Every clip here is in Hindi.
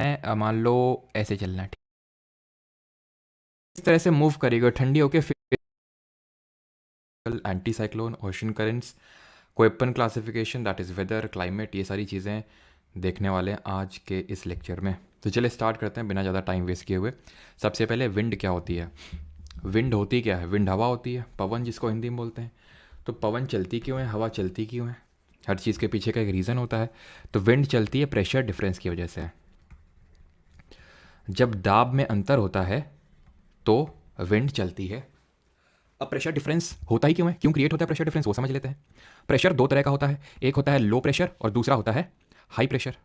है, मान लो ऐसे चलना है, इस तरह से मूव करेगा ठंडी होके, फिर anti cyclone, ocean currents, Koeppen classification, that is weather, climate, ये सारी चीज़ें देखने वाले हैं आज के इस लेक्चर में। तो चलिए स्टार्ट करते हैं बिना ज़्यादा टाइम वेस्ट किए हुए। सबसे पहले विंड क्या होती है। विंड होती क्या है? विंड हवा होती है, पवन जिसको हिंदी में बोलते हैं। तो पवन चलती क्यों है, हवा चलती क्यों है? हर चीज़ के पीछे का एक रीज़न होता है। तो विंड चलती है प्रेशर डिफरेंस की वजह से। जब दाब में अंतर होता है तो विंड चलती है। अब प्रेशर डिफरेंस होता ही क्यों है, क्यों क्रिएट होता है प्रेशर डिफरेंस, वो समझ लेते हैं। प्रेशर दो तरह का होता है, एक होता है लो प्रेशर और दूसरा होता है हाई प्रेशर।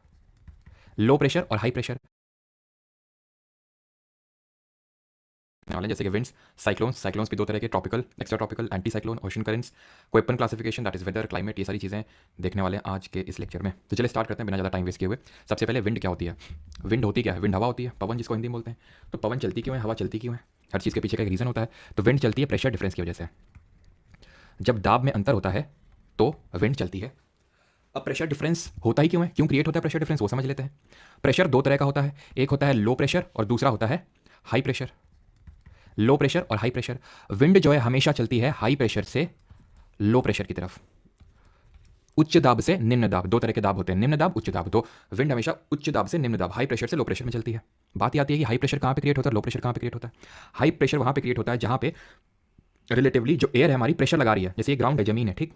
लो प्रेशर और हाई प्रेशर वाले जैसे कि विंड्स, साइक्लोन्स। साइक्लोन्स भी दो तरह के, tropical, extra tropical, anti cyclone, ocean currents, Koeppen classification, that is weather, climate, ये सारी चीज़ें देखने वाले हैं आज के इस लेक्चर में। तो चलिए स्टार्ट करते हैं बिना ज़्यादा टाइम वेस्ट किए हुए। सबसे पहले विंड क्या होती है। विंड होती क्या है? विंड हवा होती है, पवन जिसको हिंदी में बोलते हैं। तो पवन चलती क्यों है, हवा चलती क्यों है? हर चीज़ के पीछे का एक रीज़न होता है। तो विंड चलती है प्रेशर डिफरेंस की वजह से। जब दाब में अंतर होता है तो विंड चलती है। अब प्रेशर डिफरेंस होता ही क्यों है, क्यों क्रिएट होता है प्रेशर डिफरेंस, वो समझ लेते हैं। प्रेशर दो तरह का होता है, एक होता है लो प्रेशर और दूसरा होता है हाई प्रेशर। लो प्रेशर और हाई प्रेशर। विंड जो है हमेशा चलती है हाई प्रेशर से लो प्रेशर की तरफ, उच्च दाब से निम्न दाब। दो तरह के दाब होते हैं, निम्न दाब, उच्च दाब। तो विंड हमेशा उच्च दाब से निम्न दाब, हाई प्रेशर से लो प्रेशर में चलती है। बात आती है कि हाई प्रेशर कहाँ पे क्रिएट होता है, लो प्रेशर कहाँ पे क्रिएट होता है। हाई प्रेशर वहाँ पे क्रिएट होता है जहाँ पे रिलेटिवली जो एयर है हमारी प्रेशर लगा रही है। जैसे ये ग्राउंड है, जमीन है, ठीक।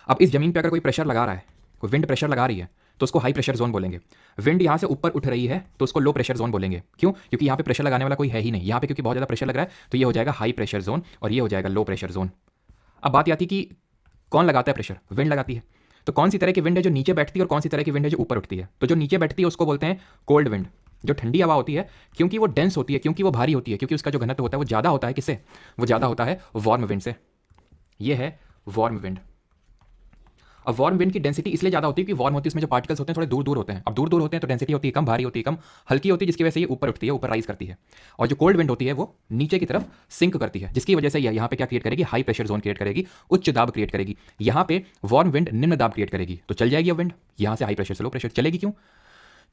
अब इस जमीन पे अगर कोई प्रेशर लगा रहा है, कोई विंड प्रेशर लगा रही है, तो उसको हाई प्रेशर जोन बोलेंगे। विंड यहाँ से ऊपर उठ रही है तो उसको लो प्रेशर जोन बोलेंगे। क्यों? क्योंकि यहाँ पे प्रेशर लगाने वाला कोई है ही नहीं। यहाँ पे क्योंकि बहुत ज़्यादा प्रेशर लग रहा है तो ये हो जाएगा हाई प्रेशर जोन और ये हो जाएगा लो प्रेशर जोन। अब बात आती है कि कौन लगाता है प्रेशर? विंड लगाती है। तो कौन सी तरह की विंड है जो नीचे बैठती है और कौन सी तरह की विंड है जो ऊपर उठती है? तो जो नीचे बैठती है उसको बोलते हैं कोल्ड विंड। जो ठंडी हवा होती है, क्योंकि वो डेंस होती है, क्योंकि वो भारी होती है, क्योंकि उसका जो घनत्व होता है वो ज़्यादा होता है, किससे? वो ज़्यादा होता है वार्म विंड से। ये है वार्म विंड। अब वार्म विंड की डेंसिटी इसलिए ज़्यादा होती है कि वार्म होती है, उसमें जो पार्टिकल्स होते हैं थोड़े दूर दूर होते हैं। अब दूर दूर होते हैं तो डेंसिटी होती है कम, भारी होती है कम, हल्की होती है, जिसकी वजह से ये ऊपर उठती है, ऊपर राइज करती है। और जो कोल्ड विंड होती है वो नीचे की तरफ सिंक करती है, जिसकी वजह से यह यहाँ पे क्या क्रिएट करेगी, हाई प्रेशर जोन क्रिएट करेगी, उच्च दाब क्रिएट करेगी। यहाँ पे वार्म विंड निम्न दाब क्रिएट करेगी। तो चल जाएगी अब विंड यहाँ से हाई प्रेशर से लो प्रेशर। चलेगी क्यों?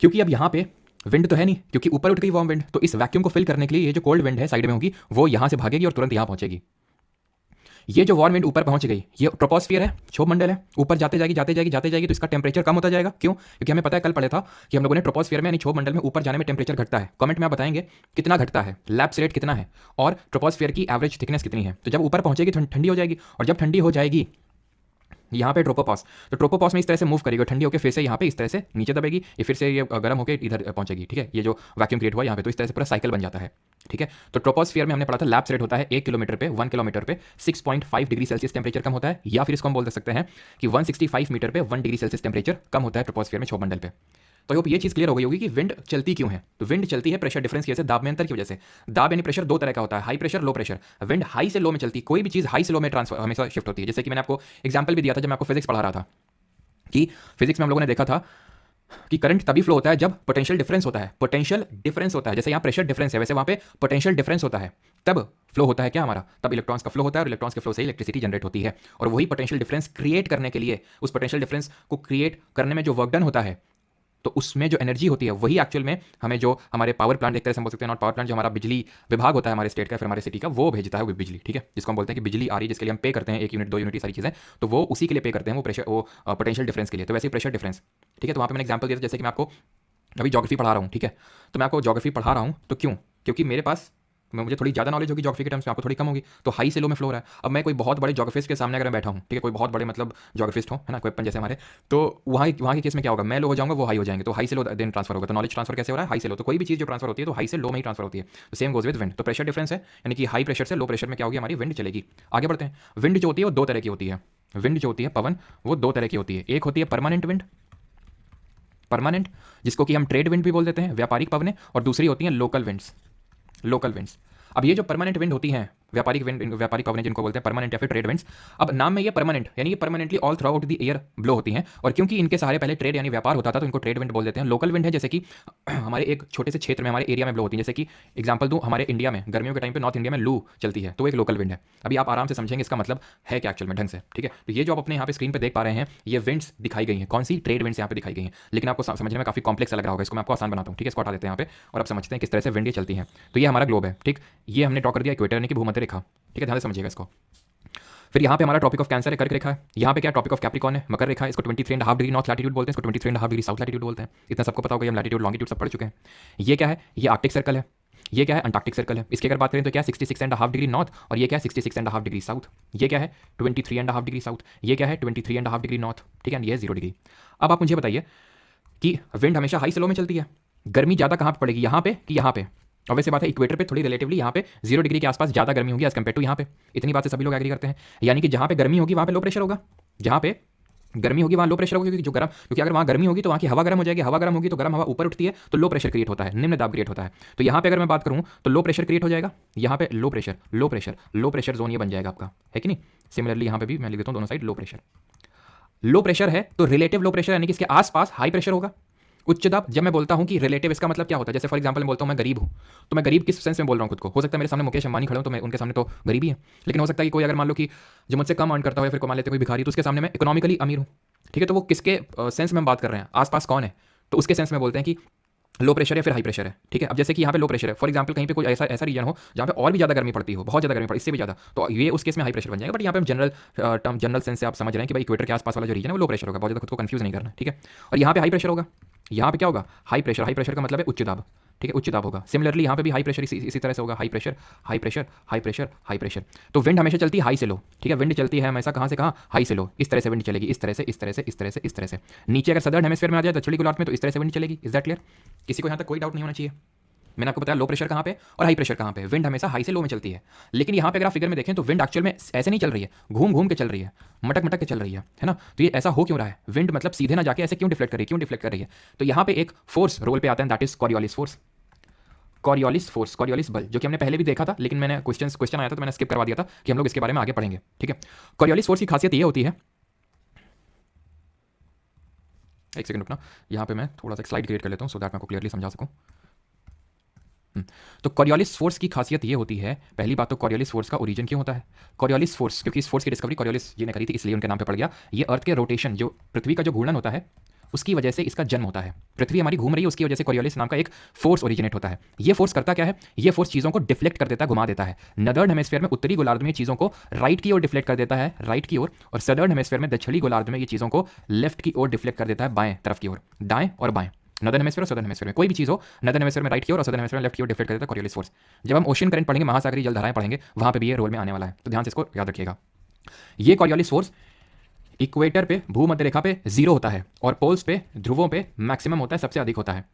क्योंकि अब यहाँ पे विंड तो है नहीं, क्योंकि ऊपर उठ गई वार्म विंड। तो इस वैक्यूम को फिल करने के लिए ये जो कोल्ड विंड है साइड में होगी, वो यहाँ से भागेगी और तुरंत यहाँ पहुंचेगी। ये जो वार्म विंड ऊपर पहुंच गई, ये ट्रोपोस्फियर है, क्षोभ मंडल है, ऊपर जाते जाएगी जाते जाएगी जाते जाएगी तो इसका टेम्परेचर कम होता जाएगा। क्यों? क्योंकि हमें पता है, कल पढ़ा था कि हम लोगों ने ट्रोपोस्फियर में यानी क्षोभ मंडल में ऊपर जाने में टेम्परेचर घटता है। कमेंट में आप बताएंगे कितना घटता है, लैप्स रेट कितना है और ट्रोपोस्फियर की एवरेज थिकनेस कितनी है। तो जब ऊपर पहुंचेगी ठंडी हो जाएगी, और जब ठंडी हो जाएगी यहाँ पे ट्रोपोपॉस, तो ट्रोपोपॉस में इस तरह से मूव करेगी, ठंडी होकर फिर से यहाँ पे इस तरह से नीचे दबेगी, ये फिर से ये गर्म होकर इधर पहुंचेगी। ठीक है, ये जो वैक्यूम क्रिएट हुआ यहाँ पे, तो इस तरह से पूरा साइकिल बन जाता है। ठीक है, तो ट्रोपोस्फियर में हमने पढ़ा था लैप्स रेट होता है 1 किलोमीटर पे 1 किलोमीटर पे 6.5 डिग्री सेल्सियस टेम्परेचर कम होता है, या फिर इसको हम बोल सकते हैं कि 165 मीटर पे 1 डिग्री सेल्सियस टेम्परेचर कम होता है ट्रोपोस्फियर में, क्षोभ मंडल पे। तो होप ये चीज़ क्लियर हो गई होगी कि विंड चलती क्यों है। तो विंड चलती है प्रेशर डिफरेंस की वजह से, दाब में अंतर की वजह से। दाब यानी प्रेशर दो तरह का होता है, high pressure, low pressure. Wind high से लो में चलती, कोई भी चीज़ हाई से लो में ट्रांसफर हमेशा शिफ्ट होती है। जैसे कि मैंने आपको एग्जाम्पल भी दिया था जब मैं आपको फिजिक्स पढ़ा रहा था, कि फिजिक्स में हम लोगों ने देखा था कि करंट तभी फ्लो होता है जब पोटेंशियल डिफरेंस होता है। पोटेंशियल डिफरेंस होता है, जैसे यहाँ प्रेशर डिफरेंस है वैसे वहाँ पे पोटेंशियल डिफरेंस होता है, तब फ्लो होता है क्या हमारा, तब इलेक्ट्रॉन्स का फ्लो होता है, और इलेक्ट्रॉन्स के फ्लो से इलेक्ट्रिसिटी जनरेट होती है। और वही पोटेंशियल डिफरेंस क्रिएट करने के लिए, उस पोटेंशियल डिफरेंस को क्रिएट करने में जो वर्क डन होता है, तो उसमें जो एनर्जी होती है वही एक्चुअल में हमें, जो हमारे पावर प्लांट एक तरह से हम बोल सकते हैं, नॉट पावर प्लांट, जो हमारा बिजली विभाग होता है हमारे स्टेट का, फिर हमारे सिटी का, वो भेजता है वो बिजली। ठीक है, जिसको हम बोलते हैं कि बिजली आ रही है, जिसके लिए हम पे करते हैं 1 यूनिट 2 यूनिट ये सारी चीज़ें, तो वो उसी के लिए पे करते हैं, वो प्रेशर, वो पोटेंशियल डिफरेंस के लिए। तो वैसे प्रेशर डिफरेंस, ठीक है। तो वहाँ पे मैंने एग्जाम्पल दिया था, जैसे कि मैं आपको अभी ज्योग्राफी पढ़ा रहा हूँ, ठीक है। तो मैं आपको ज्योग्राफी पढ़ा रहा हूँ तो क्यों? क्योंकि मेरे पास, मुझे थोड़ी ज़्यादा नॉलेज होगी ज्योग्राफी के टर्म्स में, आपको थोड़ी कम होगी, तो हाई से लो में फ्लो हो रहा है। अब मैं कोई बहुत बड़े ज्योग्राफिस्ट के सामने अगर मैं बैठा हूँ, ठीक है, कोई बहुत बड़े मतलब ज्योग्राफिस्ट हो, है ना, कोई अपन जैसे हमारे, तो वहाँ के केस में क्या होगा, मैं लो हो जाऊँगा, वो हाई हो जाएंगे, तो हाई से लो देन ट्रांसफर होगा। तो नॉलेज ट्रांसफर कैसे हो रहा है, हाई से लो। तो कोई भी चीज़ जो ट्रांसफर होती है तो हाई से लो में ही ट्रांसफर होती है। तो सेम गोज विद विंड। तो प्रेशर डिफरेंस है, यानी कि हाई प्रेशर से लो प्रेशर में क्या होगी, हमारी विंड चलेगी। आगे बढ़ते हैं। विंड जो होती है वो दो तरह की होती है। विंड जो होती है, पवन, वो दो तरह की होती है। एक होती है परमानेंट विंड, परमानेंट, जिसको कि हम ट्रेड विंड भी बोल देते हैं, व्यापारिक पवनें, और दूसरी होती हैं लोकल विंड्स, लोकल विंड्स। अब ये जो परमानेंट विंड होती हैं, व्यापारिक विंड, व्यापारिक कवरेज जिनको बोलते हैं, परमानेंट या फिर ट्रेड विंड्स। अब नाम में ये परमानेंट यानी कि permanently all through out the year blow होती हैं, और क्योंकि इनके सहारे पहले ट्रेड यानी व्यापार होता था तो इनको ट्रेड विंड बोल देते हैं। लोकल विंड है जैसे कि हमारे एक छोटे से क्षेत्र में, हमारे एरिया में ब्लो होती है। जैसे कि एग्जाम्पल दूं, हमारे इंडिया में गर्मियों के टाइम पे नॉर्थ इंडिया में लू चलती है, तो एक लोकल विंड है। अभी आप आराम से समझेंगे इसका मतलब है क्या एक्चुअल में ढंग से, ठीक है। तो ये जो आप अपने यहाँ पे स्क्रीन पे देख पा रहे हैं, ये विंड्स दिखाई गई हैं, कौन सी, ट्रेड विंड्स यहाँ पे दिखाई गई हैं। लेकिन आपको समझने में काफी कॉम्प्लेक्स लग रहा होगा, इसको मैं आपको आसान बनाता हूँ, ठीक है। इसको हटा देते हैं यहाँ पे और अब समझते हैं किस तरह से विंड चलती हैं। तो ये हमारा ग्लोब है, ठीक। ये हमने ड्रॉ कर दिया इक्वेटर यानी कि भूमध्य रेखा, ठीक है, ध्यान से समझिएगा इसको। फिर यहाँ पे हमारा ट्रॉपिक ऑफ कैंसर है, कर्क रेखा है। यहाँ पे क्या ट्रॉपिक ऑफ कैप्रिकॉर्न है, मकर रेखा है। इसको 23.5 डिग्री नॉर्थ लैटिट्यूड बोलते हैं, इसको 23.5 डिग्री साउथ लैटिट्यूड बोलते हैं। इतना सबको पता होगा, हम लैटिट्यूड लॉन्गिट्यूड सब पढ़ चुके हैं। ये क्या है, ये आर्कटिक सर्कल है। ये क्या है, अंटार्कटिक सर्कल है। इसकी अगर बात करें तो क्या 66.5 डिग्री नॉर्थ, और ये क्या है 66.5 डिग्री साउथ। ये क्या है 23.5 डिग्री साउथ। ये क्या है 23.5 डिग्री नॉर्थ, ठीक है। ये 0 डिग्री। अब आप मुझे बताइए कि विंड हमेशा हाई से लो में चलती है, गर्मी ज़्यादा कहाँ पर पड़ेगी, यहाँ पे कि यहाँ पे। ऑब्वियस सी बात है, इक्वेटर पे थोड़ी रिलेटिवली यहाँ पे 0 डिग्री के आसपास ज़्यादा गर्मी होगी एज कम्पेयर टू यहाँ पे। इतनी बात से सभी लोग एग्री करते हैं। यानी कि जहाँ पे गर्मी होगी वहाँ पे लो प्रेशर होगा, जहाँ पे गर्मी होगी वहाँ लो प्रेशर होगी, क्योंकि अगर वहाँ गर्मी होगी तो वहाँ की हवा गर्म हो जाएगी, हवा गर्म होगी तो गर्म हवा ऊपर उठती है तो लो प्रेशर क्रिएट होता है, निम्न दाब क्रिएट होता है। तो यहाँ पे अगर मैं बात करूँ तो लो प्रेशर क्रिएट हो जाएगा, यहाँ पे low pressure low pressure low pressure zone ये बन जाएगा आपका, है कि नहीं। सिमिलरली यहाँ पे भी मैं लिख देता हूँ दोनों side low pressure. Low pressure है तो रिलेटिव लो प्रेशर यानी कि इसके आसपास हाई प्रेशर होगा। उच्च दाब, जब मैं बोलता हूँ कि रिलेटिव, इसका मतलब क्या होता है, जैसे फॉर एग्जांपल मैं बोलता हूँ मैं गरीब हूँ, तो मैं गरीब किस सेंस में बोल रहा हूँ खुद को। हो सकता है मेरे सामने मुकेश अंबानी खड़े हो तो मैं उनके सामने तो गरीबी है, लेकिन हो सकता है कि कोई अगर मान लो कि जो मुझसे कम अर्न करता हो या फिर मान लेते कोई भिखारी, तो उसके सामने मैं इकोनॉमिकली अमीर हूँ, ठीक है। तो वो किसके सेंस में हम बात कर रहे हैं, आसपास कौन है, तो उसके सेंस में बोलते हैं कि लो प्रेशर या फिर हाई प्रेशर है, ठीक है। अब जैसे कि यहाँ पे लो प्रेशर है, फॉर एग्जांपल कहीं पे कोई ऐसा रीजन हो जहाँ पे और भी ज़्यादा गर्मी पड़ती हो, बहुत ज़्यादा गर्मी पड़ती, इससे भी ज़्यादा, तो ये उस केस में हाई प्रेशर बन जाएगा। बट यहाँ पे हम जनरल सेंस से आप समझ रहे हैं कि भाई इक्वेटर के आसपास वाला जो रीजन है वो लो प्रेशर होगा, बहुत ज़्यादा खुद को कंफ्यूज नहीं करना, ठीक है। और यहाँ पे हाई प्रेशर होगा, यहाँ पे क्या होगा हाई प्रेशर। हाई प्रेशर का मतलब है उच्च दाब, ठीक है, उच्च दाब होगा। सिमिलरली यहाँ पे भी हाई प्रेशर इसी तरह से होगा, high pressure high pressure high pressure high pressure. तो विंड हमेशा चलती है हाई से लो, ठीक है। विंड चलती है हमेशा कहाँ से कहाँ, हाई से लो। इस तरह से विंड चलेगी, इस तरह से इस तरह से इस तरह से इस तरह से। नीचे अगर सदर्न हेमिस्फीयर में आ जाए दक्षिणी गोलार्ध में तो इस तरह से विंड चलेगी। Is that clear? किसी को यहाँ तक कोई डाउट नहीं होना चाहिए। मैंने आपको बताया लो प्रेशर कहाँ पे और हाई प्रेशर कहाँ पे। विंड हमेशा हाई से लो में चलती है, लेकिन यहाँ पे अगर आप फिगर में देखें तो विंड एक्चुअल में ऐसे नहीं चल रही है, घूम घूम के चल रही है, मटक मटक के चल रही है ना। तो ये ऐसा हो क्यों रहा है, विंड मतलब सीधे ना जाके ऐसे क्यों डिफ्लेक्ट कर रही है, क्यों डिफ्लेक्ट कर रही है। तो यहाँ पे एक फोर्स रोल पे आता है, that is Coriolis force. Coriolis force, Coriolis बल, जो कि हमने पहले भी देखा था, लेकिन मैंने क्वेश्चन आया था तो मैंने स्किप करवा दिया था कि हम लोग इसके बारे में आगे पढ़ेंगे, ठीक है। कॉरियोलिस फोर्स की खासियत ये होती है, एक सेकंड रुकना, यहाँ पे मैं थोड़ा सा स्लाइड क्रिएट कर लेता हूँ सो दैट मैं आपको क्लियरली समझा सकूँ। तो कॉरियोलिस फोर्स की खासियत ये होती है, पहली बात तो कॉरियोलिस फोर्स का ओरिजिन क्यों होता है। कॉरियोलिस फोर्स, क्योंकि इस फोर्स की डिस्कवरी कॉरियोलिस जी ने करी थी, इसलिए उनके नाम पे पड़ गया। ये अर्थ के रोटेशन, जो पृथ्वी का जो घूर्णन होता है उसकी वजह से इसका जन्म होता है। पृथ्वी हमारी घूम रही है, उसकी वजह से कॉरियोलिस नाम का एक फोर्स ओरिजिनेट होता है। ये फोर्स करता क्या है, ये फोर्स चीज़ों को डिफ्लेक्ट कर देता है, घुमा देता है। नदर्न हेमिस्फीयर में, उत्तरी गोलार्ध में चीज़ों को राइट की ओर डिफ्लेक्ट कर देता है, राइट की ओर, और सदर्न हेमिस्फीयर में, दक्षिणी गोलार्ध में, ये चीज़ों को लेफ्ट की ओर डिफ्लेक्ट कर देता है, बाएं तरफ की ओर, दाएं और बाएं। नदर्न हेमिस्फीयर और सदर्न हेमिस्फीयर में कोई भी चीज़ हो, नदर्न हेमिस्फीयर में राइट की ओर और सदर्न हेमिस्फीयर में लेफ्ट की ओर डिफ्लेक्ट कर देता है कॉरियोलिस फोर्स। जब हम ओशन करंट पढ़ेंगे, महासागरीय जलधाराएं पढ़ेंगे, वहां पे भी ये रोल में आने वाला है, तो ध्यान से इसको याद रखिएगा। ये कॉरियोलिस फोर्स इक्वेटर पे, भूमध्य रेखा पे 0 होता है, और पोल्स पे, ध्रुवों पे मैक्सिमम होता है, सबसे अधिक होता है।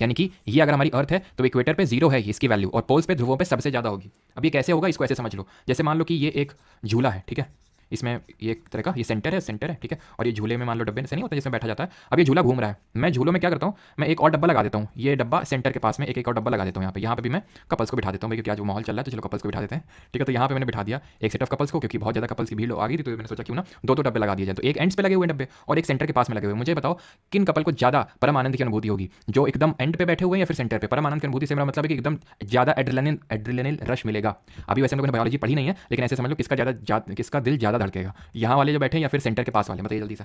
यानी कि ये अगर हमारी अर्थ है तो इक्वेटर पे 0 है इसकी वैल्यू, और पोल्स पे, ध्रुवों पे सबसे ज़्यादा होगी। अब ये कैसे होगा, इसको ऐसे समझ लो, जैसे मान लो कि ये एक झूला है, ठीक है, इसमें ये एक तरह का ये सेंटर है, ठीक है, और ये झूले में मान लो डब्बे से नहीं होता जिसमें बैठा जाता है। अब ये झूला घूम रहा है, मैं झूलों में क्या करता हूँ, मैं एक और डब्बा लगा देता हूँ, ये डब्बा सेंटर के पास में एक और डब्बा लगा देता हूँ यहाँ पे भी मैं कपल्स को बिठा देता हूँ, क्योंकि आज वो माहौल चल रहा है तो चलो कपल्स को बिठा देते हैं, ठीक है। तो यहाँ पे मैंने बिठा दिया एक सेट ऑफ कपल्स को, क्योंकि बहुत ज़्यादा कपल्स की भीड़ आ गई थी, तो मैंने सोचा क्यों ना दो डब्बे लगा दिए जाए। तो एक एंड्स पे लगे हुए डब्बे और एक सेंटर के पास में लगे हुए। मुझे बताओ किन कपल को ज़्यादा परम आनंद की अनुभूति होगी, जो एकदम एंड पे बैठे हुए हैं या फिर सेंटर पे। परम आनंद की अनुभूति से मेरा मतलब है कि एकदम ज़्यादा एड्रेनालिन रश मिलेगा। अभी वैसे हम लोगों ने बायोलॉजी पढ़ी नहीं है, लेकिन ऐसे समझ लो किसका दिल ज़्यादा धड़केगा, यहाँ वाले जो बैठे या फिर सेंटर के पास वाले, बताइए जल्दी से।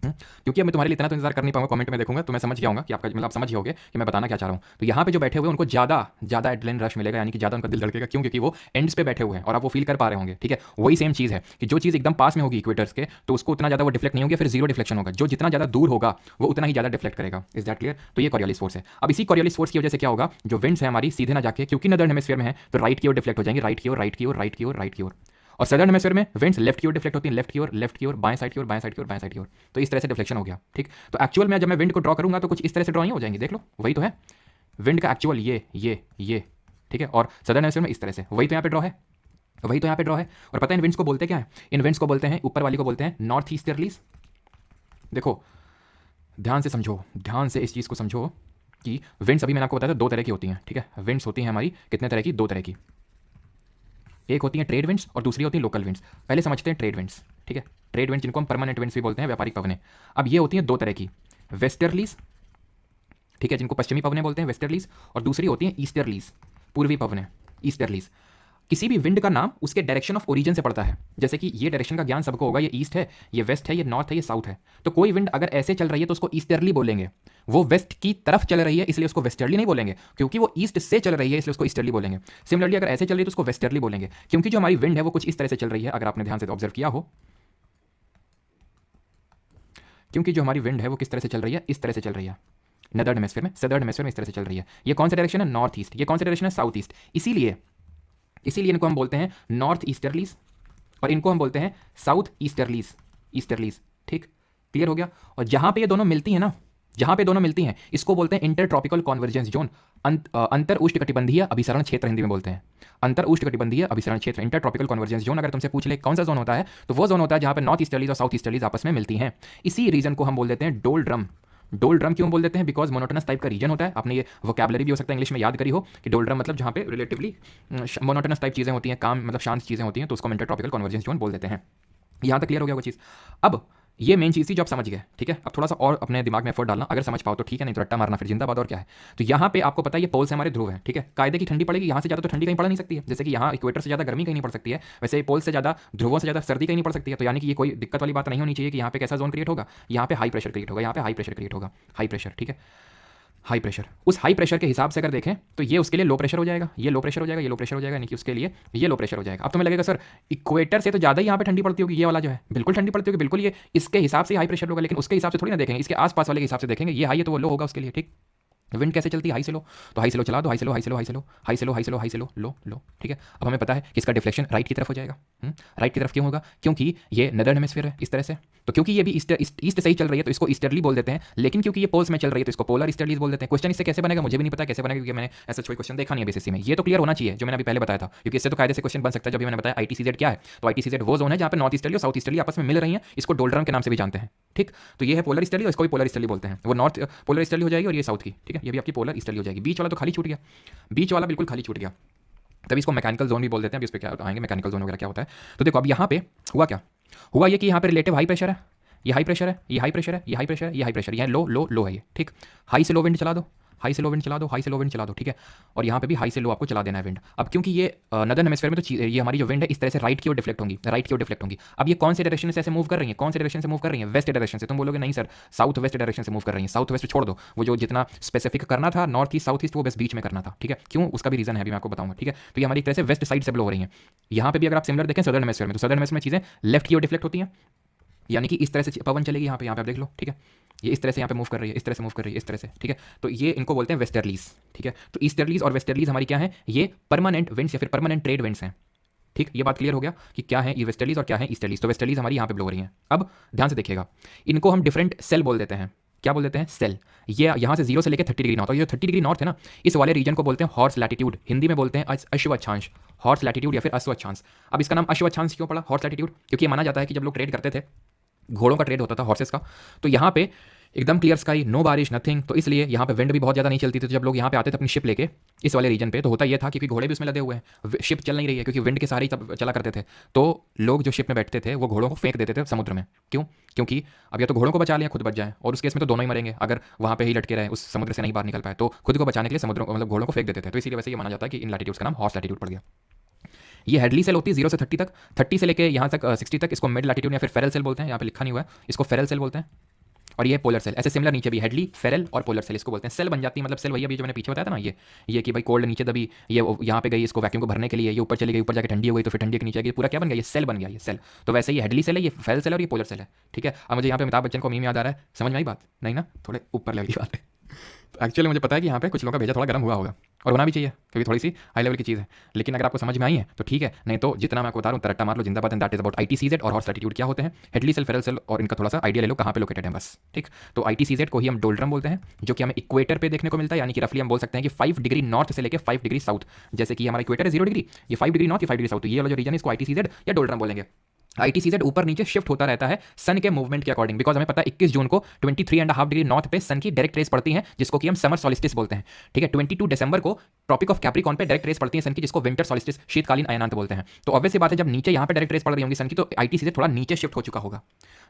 क्योंकि अब मैं तुम्हारे लिए इतना तो इंतजार कर नहीं पाऊंगा, कमेंट में देखूंगा तो मैं समझ जाऊंगा कि आपका मतलब आप समझ जाओगे कि मैं बताना क्या चाह रहा हूँ। तो यहाँ पे जो बैठे हुए उनको ज़्यादा एड्रेनलिन रश मिलेगा, यानी कि ज़्यादा उनका दिल धड़केगा। क्यों? क्योंकि वो एंड्स पे बैठे हुए हैं और आप वो फील कर पा रहे होंगे, ठीक है। वही सेम चीज़ है कि जो चीज़ एकदम पास में होगी इक्वेटर्स के, तो उसको उतना ज़्यादा वो डिफ्लेक्ट नहीं होगी, फिर 0 डिफ्लेक्शन होगा। जो जितना ज़्यादा दूर होगा वो उतना ही ज़्यादा डिफ्लेक्ट करेगा। Is that clear? तो ये कॉरियोलिस फोर्स है। अब इसी कॉरियोलिस फोर्स की वजह से क्या होगा, जो विंड्स है हमारी सीधे ना जाके, क्योंकि नदर्न हेमिस्फीयर में है तो राइट की ओर डिफ्लेक्ट हो जाएंगे, राइट की ओर, राइट की ओर, राइट की ओर, राइट की ओर। और सदर्न हेमिस्फीयर में विंड्स लेफ्ट की ओर डिफ्लेक्ट होती हैं, लेफ्ट की ओर, लेफ्ट की ओर, बाएं साइड की ओर, बाएं साइड की ओर, बाएं साइड की ओर। तो इस तरह से डिफ्लेक्शन हो गया, ठीक। तो एक्चुअल में जब मैं विंड को ड्रॉ करूंगा तो कुछ इस तरह से ड्रॉ नहीं हो जाएंगी, देख लो, वही तो है विंड का एक्चुअल, ये, ठीक है। और सदर्न हेमिस्फीयर में इस तरह से, वही तो यहाँ पे ड्रॉ है, वही तो यहाँ पे ड्रॉ है। और पता है इन विंड्स को बोलते क्या है, इन विंड्स को बोलते हैं, ऊपर वाली को बोलते हैं नॉर्थ ईस्टर्लीज। देखो ध्यान से समझो, ध्यान से इस चीज़ को समझो कि विंड्स, अभी मैंने आपको बताया था 2 तरह की होती हैं, ठीक है। विंड्स होती हैं हमारी कितने तरह की, 2 तरह की। एक होती हैं ट्रेड विंड्स और दूसरी होती हैं लोकल विंड्स। पहले समझते हैं ट्रेड विंड्स, ठीक है। ट्रेड विंड्स जिनको हम परमानेंट विंड्स भी बोलते हैं, व्यापारिक पवनें। अब ये होती हैं दो तरह की, वेस्टर्लीज, ठीक है, जिनको पश्चिमी पवनें बोलते हैं, वेस्टर्लीज, और दूसरी होती हैं ईस्टर्लीज, पूर्वी पवनें, ईस्टर्लीज। किसी भी विंड का नाम उसके डायरेक्शन ऑफ ओरिजिन से पड़ता है। जैसे कि ये डायरेक्शन का ज्ञान सबको होगा, ये ईस्ट है, ये वेस्ट है, ये नॉर्थ है, ये साउथ है। तो कोई विंड अगर ऐसे चल रही है तो उसको ईस्टर्ली बोलेंगे। वो वेस्ट की तरफ चल रही है इसलिए उसको वेस्टर्ली नहीं बोलेंगे, क्योंकि वो ईस्ट से चल रही है इसलिए उसको ईस्टर्ली बोलेंगे। सिमिलरली अगर ऐसे चल रही है तो उसको वेस्टर्ली बोलेंगे, क्योंकि जो हमारी विंड है वो कुछ इस तरह से चल रही है, अगर आपने ध्यान से ऑब्जर्व किया हो, क्योंकि जो हमारी विंड है वो किस तरह से चल रही है, इस तरह से चल रही है, नदर्न हेमिस्फीयर में, सदर्न हेमिस्फीयर में इस तरह से चल रही है। ये कौन सा डायरेक्शन है, नॉर्थ ईस्ट। ये कौन सा डायरेक्शन है, साउथ ईस्ट। इसीलिए इनको हम बोलते हैं नॉर्थ ईस्टर्लीज और इनको हम बोलते हैं साउथ ईस्टर्लीज, ईस्टर्लीज, ठीक, क्लियर हो गया। और जहां पे ये दोनों मिलती हैं ना, जहां पे दोनों मिलती हैं, इसको बोलते हैं इंटर ट्रॉपिकल कॉन्वर्जेंस जोन, अंतर उष्णकटिबंधीय अभिसरण क्षेत्र हिंदी में बोलते हैं, अंतर उष्णकटिबंधीय अभिसरण क्षेत्र, इंटर ट्रॉपिकल कॉन्वर्जेंस जोन। अगर तुमसे पूछ ले कौन सा जोन होता है, तो वो जोन होता है जहां पे नॉर्थ ईस्टर्लीज और साउथ ईस्टर्लीज आपस में मिलती हैं। इसी रीजन को हम बोल देते हैं डोल्ड्रम। डोल्ड्रम क्यों बोल देते हैं, बिकॉज मोनोटोनस टाइप का रीजन होता है। आपने ये वोकैबुलरी भी हो सकता है इंग्लिश में याद करी हो कि डोल्ड्रम मतलब जहाँ पे रिलेटिवली मोनोटोनस टाइप चीज़ें होती हैं, काम मतलब शांत चीज़ें होती हैं, तो उसको इंटर ट्रॉपिकल कॉन्वर्जेंस जोन बोल देते हैं। यहाँ तक क्लियर हो गया वो चीज़। अब ये मेन चीज़ थी जो आप समझ गए, ठीक है। अब थोड़ा सा और अपने दिमाग में एफर्ट डालना, अगर समझ पाओ तो ठीक है, नहीं तो रट्टा मारना फिर जिंदाबाद, और क्या है। तो यहाँ पे आपको पता है ये पोल से हमारे ध्रुव है, ठीक है। कायदे की ठंडी पड़ेगी, यहाँ से ज़्यादा तो ठंडी कहीं पड़ नहीं सकती है। जैसे कि यहाँ इक्वेटर से ज़्यादा गर्मी कहीं नहीं पड़ सकती है, वैसे पोल से ज़्यादा, ध्रुवों से ज़्यादा सर्दी कहीं नहीं पड़ सकती है। तो यानी कि ये कोई दिक्कत वाली बात नहीं होनी चाहिए कि यहाँ पे कैसा जोन क्रिएट होगा, यहाँ पे हाई प्रेशर क्रिएट होगा, यहाँ पे हाई प्रेशर क्रिएट होगा, हाई प्रेशर, ठीक है, हाई प्रेशर। उस हाई प्रेशर के हिसाब से अगर देखें तो ये उसके लिए लो प्रेशर हो जाएगा, ये लो प्रेशर हो जाएगा, ये लो प्रेशर हो जाएगा, यानी कि उसके लिए ये लो प्रेशर हो जाएगा। अब तुम्हें लगेगा सर इक्वेटर से तो ज़्यादा ही यहाँ पे ठंडी पड़ती होगी, ये वाला जो है बिल्कुल ठंडी पड़ती होगी, बिल्कुल ये इसके हिसाब से हाई प्रेशर होगा, लेकिन उसके हिसाब से थोड़ी ना देखेंगे, इसके आसपास वाले के हिसाब से देखेंगे, ये हाई है तो वो लो होगा उसके लिए, ठीक। विंड कैसे चलती है, हाई से लो, तो हाई से लो चला दो, हाई से लो, हाई से लो, हाई से लो, हाई से लो, हाई से लो, हाई से लो, लो लो, ठीक है। अब हमें पता है कि इसका डिफ्लेक्शन राइट की तरफ हो जाएगा। राइट की तरफ क्यों होगा, क्योंकि ये नदर्न हेमिस्फीयर है इस तरह से, तो क्योंकि ये भी ईस्ट से ही चल रही है तो इसको ईस्टर्ली बोल देते हैं, लेकिन क्योंकि ये पोल्स में चल रही है तो इसको पोलर ईस्टर्लीज बोल देते हैं। क्वेश्चन इससे कैसे बनेगा मुझे भी नहीं पता कैसे बनेगा, क्योंकि मैंने ऐसा कोई क्वेश्चन देखा नहीं है बेसिस में। ये तो क्लियर होना चाहिए जो मैंने अभी पहले बताया था, क्योंकि इससे तो कायदे से क्वेश्चन बन सकता है। जब भी मैंने बताया ITCZ क्या है, तो ITCZ वो जोन है जहाँ पे नॉर्थ ईस्टर्ली और साउथ ईस्टर्ली आपस में मिल रही हैं, इसको डोल्ड्रम के नाम से भी जानते हैं, ठीक। तो ये है पोलर ईस्टर्ली और इसको भी पोलर ईस्टर्ली बोलते हैं। वो नॉर्थ पोलर ईस्टर्ली हो जाएगी और ये साउथ की, ठीक है, ये भी आपकी पोलर ईस्टर्ली हो जाएगी। बीच वाला तो खाली छूट गया, बीच वाला बिल्कुल खाली छूट गया, तभी इसको मैकेनिकल जोन भी बोल देते हैं। अभी इस पर क्या आएंगे, मैकेनिकल जोन वगैरह क्या होता है। तो देखो अब यहाँ पे हुआ क्या, हुआ ये कि यहाँ पे रिलेटिव हाई प्रेशर है, ये हाई प्रेशर है, ये हाई प्रेशर है, ये हाई प्रेशर है, ये हाई प्रेशर, ये लो लो लो है ये, ठीक। हाई से लो विंड चला दो, हाई से लो विंड चला दो, हाई से लो विंड चला दो, ठीक है। और यहाँ पे भी हाई से लो आपको चला देना है विंड। अब क्योंकि ये नदर्न हेमिस्फीयर में तो ये हमारी जो विंड है इस तरह से राइट की ओर डिफ्लेक्ट होंगी, राइट की ओर डिफ्लेक्ट होंगी। अब ये कौन से डायरेक्शन से ऐसे मूव कर रही है, कौन से डायरेक्शन से मूव कर रही है, वेस्ट डायरेक्शन से। तुम बोलोगे नहीं सर साउथ वेस्ट डायरेक्शन से मूव कर रही है, साउथ वेस्ट छोड़ दो, वो जो जितना स्पेसिफिक करना था नॉर्थ ईस्ट साउथ ईस्ट वो बस बीच में करना था, ठीक है। क्यों, उसका भी रीजन है, अभी मैं आपको बताऊंगा, ठीक है। तो ये हमारी एक तरह से वेस्ट साइड से ब्लो हो रही है। यहाँ पे भी अगर आप सिमिलर देखें सदर्न हेमिस्फीयर में, तो सदर्न हेमिस्फीयर में चीजें लेफ्ट की ओर डिफ्लेक्ट होती हैं, यानी कि इस तरह से पवन चलेगी यहाँ पे आप देख लो, ठीक है। ये इस तरह से यहाँ पे मूव कर रही है, इस तरह से मूव कर रही है, इस तरह से, ठीक है। तो ये इनको बोलते हैं वेस्टर्लीज, ठीक है। तो ईस्टर्लीज और वेस्टर्लीज हमारी क्या है, ये परमानेंट विंड्स या फिर परमानेंट ट्रेड विंड्स हैं, ठीक। ये बात क्लियर हो गया कि क्या है ये वेस्टर्लीज और क्या है ईस्टर्लीज। तो वेस्टर्लीज हमारी यहाँ पे ब्लो हो रही हैं। अब ध्यान से देखिएगा, इनको हम डिफरेंट सेल बोल देते हैं। क्या बोल देते हैं, सेल। ये यहाँ से 0 से लेकर 30 डिग्री नॉर्थ, और ये जो 30 डिग्री नॉर्थ है ना, इस वाले रीजन को बोलते हैं हॉर्स लैटिट्यूड, हिंदी में बोलते हैं अश्वच्छांश, हॉर्स लैटिट्यूड या फिर अश्वच्छांश। अब इसका नाम अश्वच्छांश क्यों पड़ा, हॉर्स लैटिट्यूड, क्योंकि माना जाता है कि जब लोग ट्रेड करते थे, घोड़ों का ट्रेड होता था, हॉर्सेस का, तो यहाँ पे एकदम क्लियर स्काई, नो बारिश, नथिंग, तो इसलिए यहाँ पे विंड भी बहुत ज़्यादा नहीं चलती थी। तो जब लोग यहाँ पे आते थे अपनी शिप लेके इस वाले रीजन पे, तो होता ये था क्योंकि घोड़े भी उसमें लदे हुए हैं, शिप चल नहीं रही है क्योंकि विंड के सहारे ही चला करते थे, तो लोग जो शिप में बैठते थे वो घोड़ों को फेंक देते थे समुद्र में। क्यों, क्योंकि अब या तो घोड़ों को बचा लिया खुद बच जाए, और उस केस में तो दोनों ही मरेंगे अगर वहाँ पे ही लटके रहे, उस समुद्र से नहीं बाहर निकल पाए, तो खुद को बचाने के लिए समुद्र मतलब घोड़ों को फेंक देते थे। तो इसीलिए वैसे ये माना जाता है कि इन लैटिट्यूड्स का नाम हॉर्स लैटिट्यूड पड़ गया। ये हेडली सेल होती है 0 से 30 तक, 30 से लेके यहाँ तक 60 तक, इसको मिड लैटिट्यूड या फिर फेरल सेल बोलते हैं, यहाँ पे लिखा नहीं हुआ है, इसको फेरल सेल बोलते हैं। और ये पोलर सेल, ऐसे सिमिलर नीचे भी हेडली, फेरल और पोलर सेल इसको बोलते हैं। सेल बन जाती है मतलब सेल वही अभी जो मैंने पीछे बताया था ना, ये कि भाई कोल्ड नीचे दबी, ये यहाँ पे गई इसको वैक्यूम को भरने के लिए, ये ऊपर चली गई, ऊपर जाके ठंडी हो गई तो फिर ठंडी के नीचे गई, पूरा क्या बन गया, ये सेल बन गया, ये सेल। तो वैसे ये हेडली सेल है, ये फेरल सेल और ये पोलर सेल है, ठीक है। अब मुझे यहाँ पे अमिताभ बच्चन को मीम याद आ रहा है, समझ में आई बात, नहीं ना, थोड़े ऊपर लेवल की बात है। तो एक्चुअली मुझे पता है कि यहाँ पे कुछ लोगों का भेजा थोड़ा गर्म हुआ होगा, और होना भी चाहिए क्योंकि थोड़ी सी हाई लेवल की चीज़ है, लेकिन अगर आपको समझ में आई है तो ठीक है, नहीं तो जितना मैं आपको बता रहा हूँ तरट्टा मार लो, जिंदाबाद। And that is about ITCZ और हॉर्स लैटिट्यूड क्या होते हैं, हेडली सेल, फेरल सेल, और इनका थोड़ा सा आइडिया ले लो कहाँ पे लोकेटेड है बस, ठीक। तो ITCZ को ही हम डोल्ड्रम बोलते हैं, जो कि हमें इक्वेटर पे देखने को मिलता है, यानी कि रफली हम बोल सकते हैं कि 5 डिग्री नॉर्थ से लेकर 5 डिग्री साउथ, जैसे कि हमारा इक्वेटर है 0 डिग्री, ये 5 डिग्री नॉर्थ, ये 5 डिग्री साउथ, ये वाला जो रीजन है इसको ITCZ या डोल्ड्रम बोलेंगे। ITCZ ऊपर नीचे शिफ्ट होता रहता है सन के मूवमेंट के अकॉर्डिंग, बिकॉज हमें पता है 21 जून को 23.5 डिग्री नॉर्थ पे सन की डायरेक्ट रेस पड़ती है, जिसको कि हम समर सॉलिस्टिस बोलते हैं। ठीक है, 22 दिसंबर को ट्रॉपिक ऑफ कैप्रिकॉन पे डायरेक्ट रेस पड़ती है सन की, जिसको विंटर सॉलिस्टिस शीतकालीन अयनांत बोलते हैं। तो ऑब्वियस सी बात है, जब नीचे यहाँ पे डायरेक्ट रेस पड़ रही होंगी सन की, तो ITCZ थोड़ा नीचे शिफ्ट हो चुका होगा।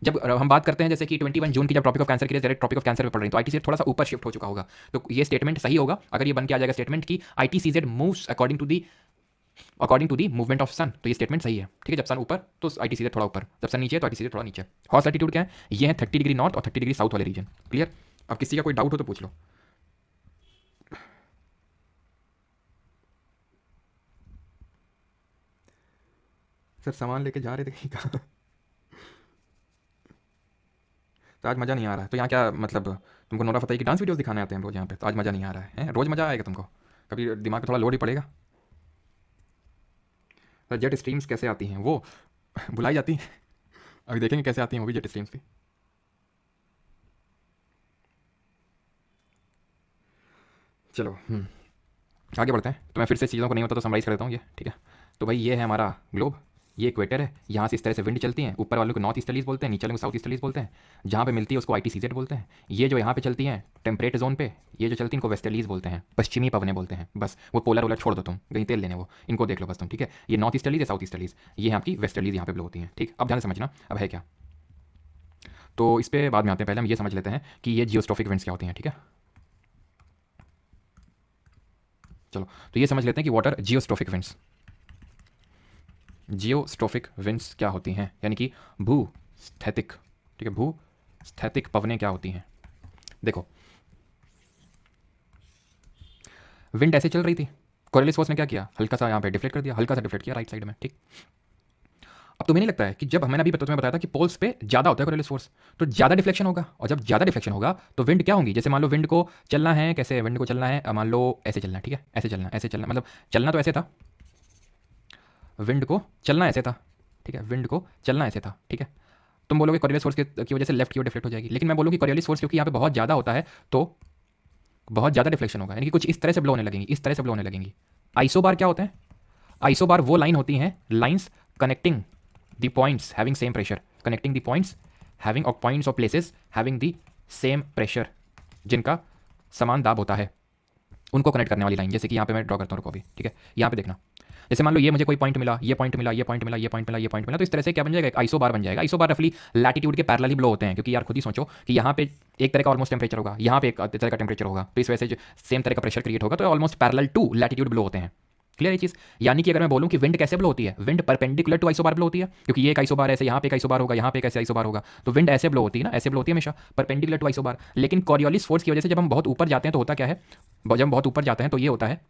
जब हम बात करते हैं जैसे कि 21 जून की जब ट्रॉपिक ऑफ कैंसर की rays direct tropic of cancer में पड़ रही है, तो ITCZ थोड़ा सा ऊपर शिफ्ट हो चुका होगा। तो ये स्टेटमेंट सही होगा अगर ये बन के आ जाएगा स्टेटमेंट की ITCZ moves according to the movement of sun, तो ये स्टेटमेंट सही है। ठीक है, जब सन ऊपर तो ITCZ थोड़ा ऊपर, जब सन नीचे तो ITCZ थोड़ा नीचे। हॉर्स लैटिट्यूड क्या है? ये है 30 डिग्री नॉर्थ और 30 डिग्री साउथ वाले रीजन। क्लियर? अब किसी का कोई डाउट हो तो पूछ लो। सर सामान लेके जा रहे थे कहाँ? तो आज मज़ा नहीं आ रहा है, तो यहाँ क्या मतलब तुमको नोरा फतेही की डांस वीडियोस दिखाने आते हैं रोज यहाँ पे, तो आज मज़ा नहीं आ रहा है? रोज मज़ा आएगा तुमको? कभी दिमाग पे थोड़ा लोड ही पड़ेगा। सर जेट स्ट्रीम्स कैसे आती हैं? वो बुलाई जाती हैं, अभी देखेंगे कैसे आती हैं वो भी जेट स्ट्रीम्स भी। चलो आगे बढ़ते हैं। तो मैं फिर से चीज़ों को नहीं होता तो समराइज़ कर देता हूँ ये। ठीक है, तो भाई ये है हमारा ग्लोब, ये इक्वेटर है, यहाँ से इस तरह से विंड चलती हैं, ऊपर वालों को नॉर्थ ईस्टर्लीज बोलते हैं, नीचे वालों को साउथ ईस्टर्लीज बोलते हैं। जहाँ पे मिलती है उसको ITCZ बोलते हैं। ये जो यहाँ पे चलती हैं टेम्परेट जोन पे, ये जो चलती हैं इनको वेस्टर्लीज बोलते हैं, पश्चिमी पवनें बोलते हैं। बस वो पोलर वोलर छोड़ दो तुम, कहीं तेल लेने वो, इनको देख लो बस तुम। ठीक है, ये नॉर्थ ईस्टर्लीज है, साउथ ईस्टर्लीज, ये है आपकी वेस्टर्लीज यहाँ पे ब्लो होती हैं। ठीक, अब ध्यान से समझना अब है क्या। तो इस पर बाद में आते हैं, पहले हम ये समझ लेते हैं कि ये जियोस्ट्रोफिक विंड्स क्या होती हैं। ठीक है, चलो तो ये समझ लेते हैं कि व्हाट आर जियोस्ट्रोफिक विंड्स क्या होती हैं, यानी कि भूस्थैतिक। ठीक है, भूस्थैतिक पवनें क्या होती हैं। देखो विंड ऐसे चल रही थी, कोरियलिस फोर्स ने क्या किया, हल्का सा यहाँ पे डिफ्लेक्ट कर दिया, हल्का सा डिफ्लेक्ट किया राइट साइड में। ठीक, अब तुम्हें नहीं लगता है कि जब मैंने अभी तुम्हें बताया था कि पोल्स पे ज़्यादा होता है कोरियलिस फोर्स, तो ज़्यादा डिफ्लेक्शन होगा, और जब ज़्यादा डिफ्लेक्शन होगा तो विंड क्या होंगी, जैसे मान लो विंड को चलना है, कैसे विंड को चलना है, मान लो ऐसे चलना है। ठीक है, ऐसे चलना मतलब चलना तो ऐसे था, विंड को चलना ऐसे था। ठीक है, विंड को चलना ऐसे था। ठीक है, तुम बोलोगे कोरियलिस फोर्स की वजह से लेफ्ट की ओर डिफ्लेक्ट हो जाएगी, लेकिन मैं बोलूँ कि कोरियलिस फोर्स क्योंकि यहाँ पे बहुत ज़्यादा होता है तो बहुत ज़्यादा डिफ्लेक्शन होगा, यानी कि कुछ इस तरह से ब्लो होने लगेंगी, इस तरह से ब्लो होने लगेंगी। आइसोबार क्या होते हैं? आइसोबार वो लाइन होती हैं, lines connecting the points having same pressure, connecting the points having of points और places having the same pressure, जिनका समान दाब होता है, उनको कनेक्ट करने वाली लाइन। जैसे कि यहाँ पे मैं ड्रॉ करता हूँ, रुको अभी। ठीक है, यहाँ पे देखना, जैसे मान लो ये मुझे कोई पॉइंट मिला, ये पॉइंट मिला, ये पॉइंट मिला, ये पॉइंट मिला, ये पॉइंट मिला, तो इस तरह से क्या बन जाएगा, एक आइसोबार बन जाएगा। आइसोबार रफली लैटिट्यूड के पैरेलली ब्लो होते हैं, क्योंकि यार खुद ही सोचो कि यहाँ पे एक तरह का ऑलमोस्ट टेम्परेचर होगा, यहाँ पे एक तरह का टेम्परेचर होगा, तो इस वजह से सेम तरह का प्रेशर क्रिएट होगा, तो almost parallel to latitude blow होते हैं। क्लियर ये चीज़? यानी कि अगर मैं बोलूं कि विंड कैसे ब्लो होती है, wind perpendicular to isobar blow होती है, क्योंकि ये एक आइसोबार ऐसे, यहाँ पे एक आइसोबार होगा, यहाँ पे एक ऐसे आइसोबार होगा, तो विंड ऐसे ब्लो होती है ना, ऐसे ब्लो होती है हमेशा परपेंडिकुलर टू आइसोबार। लेकिन कोरियोलिस फोर्स की वजह से जब हम बहुत ऊपर जाते हैं तो होता क्या है, जब हम बहुत ऊपर जाते हैं तो ये होता है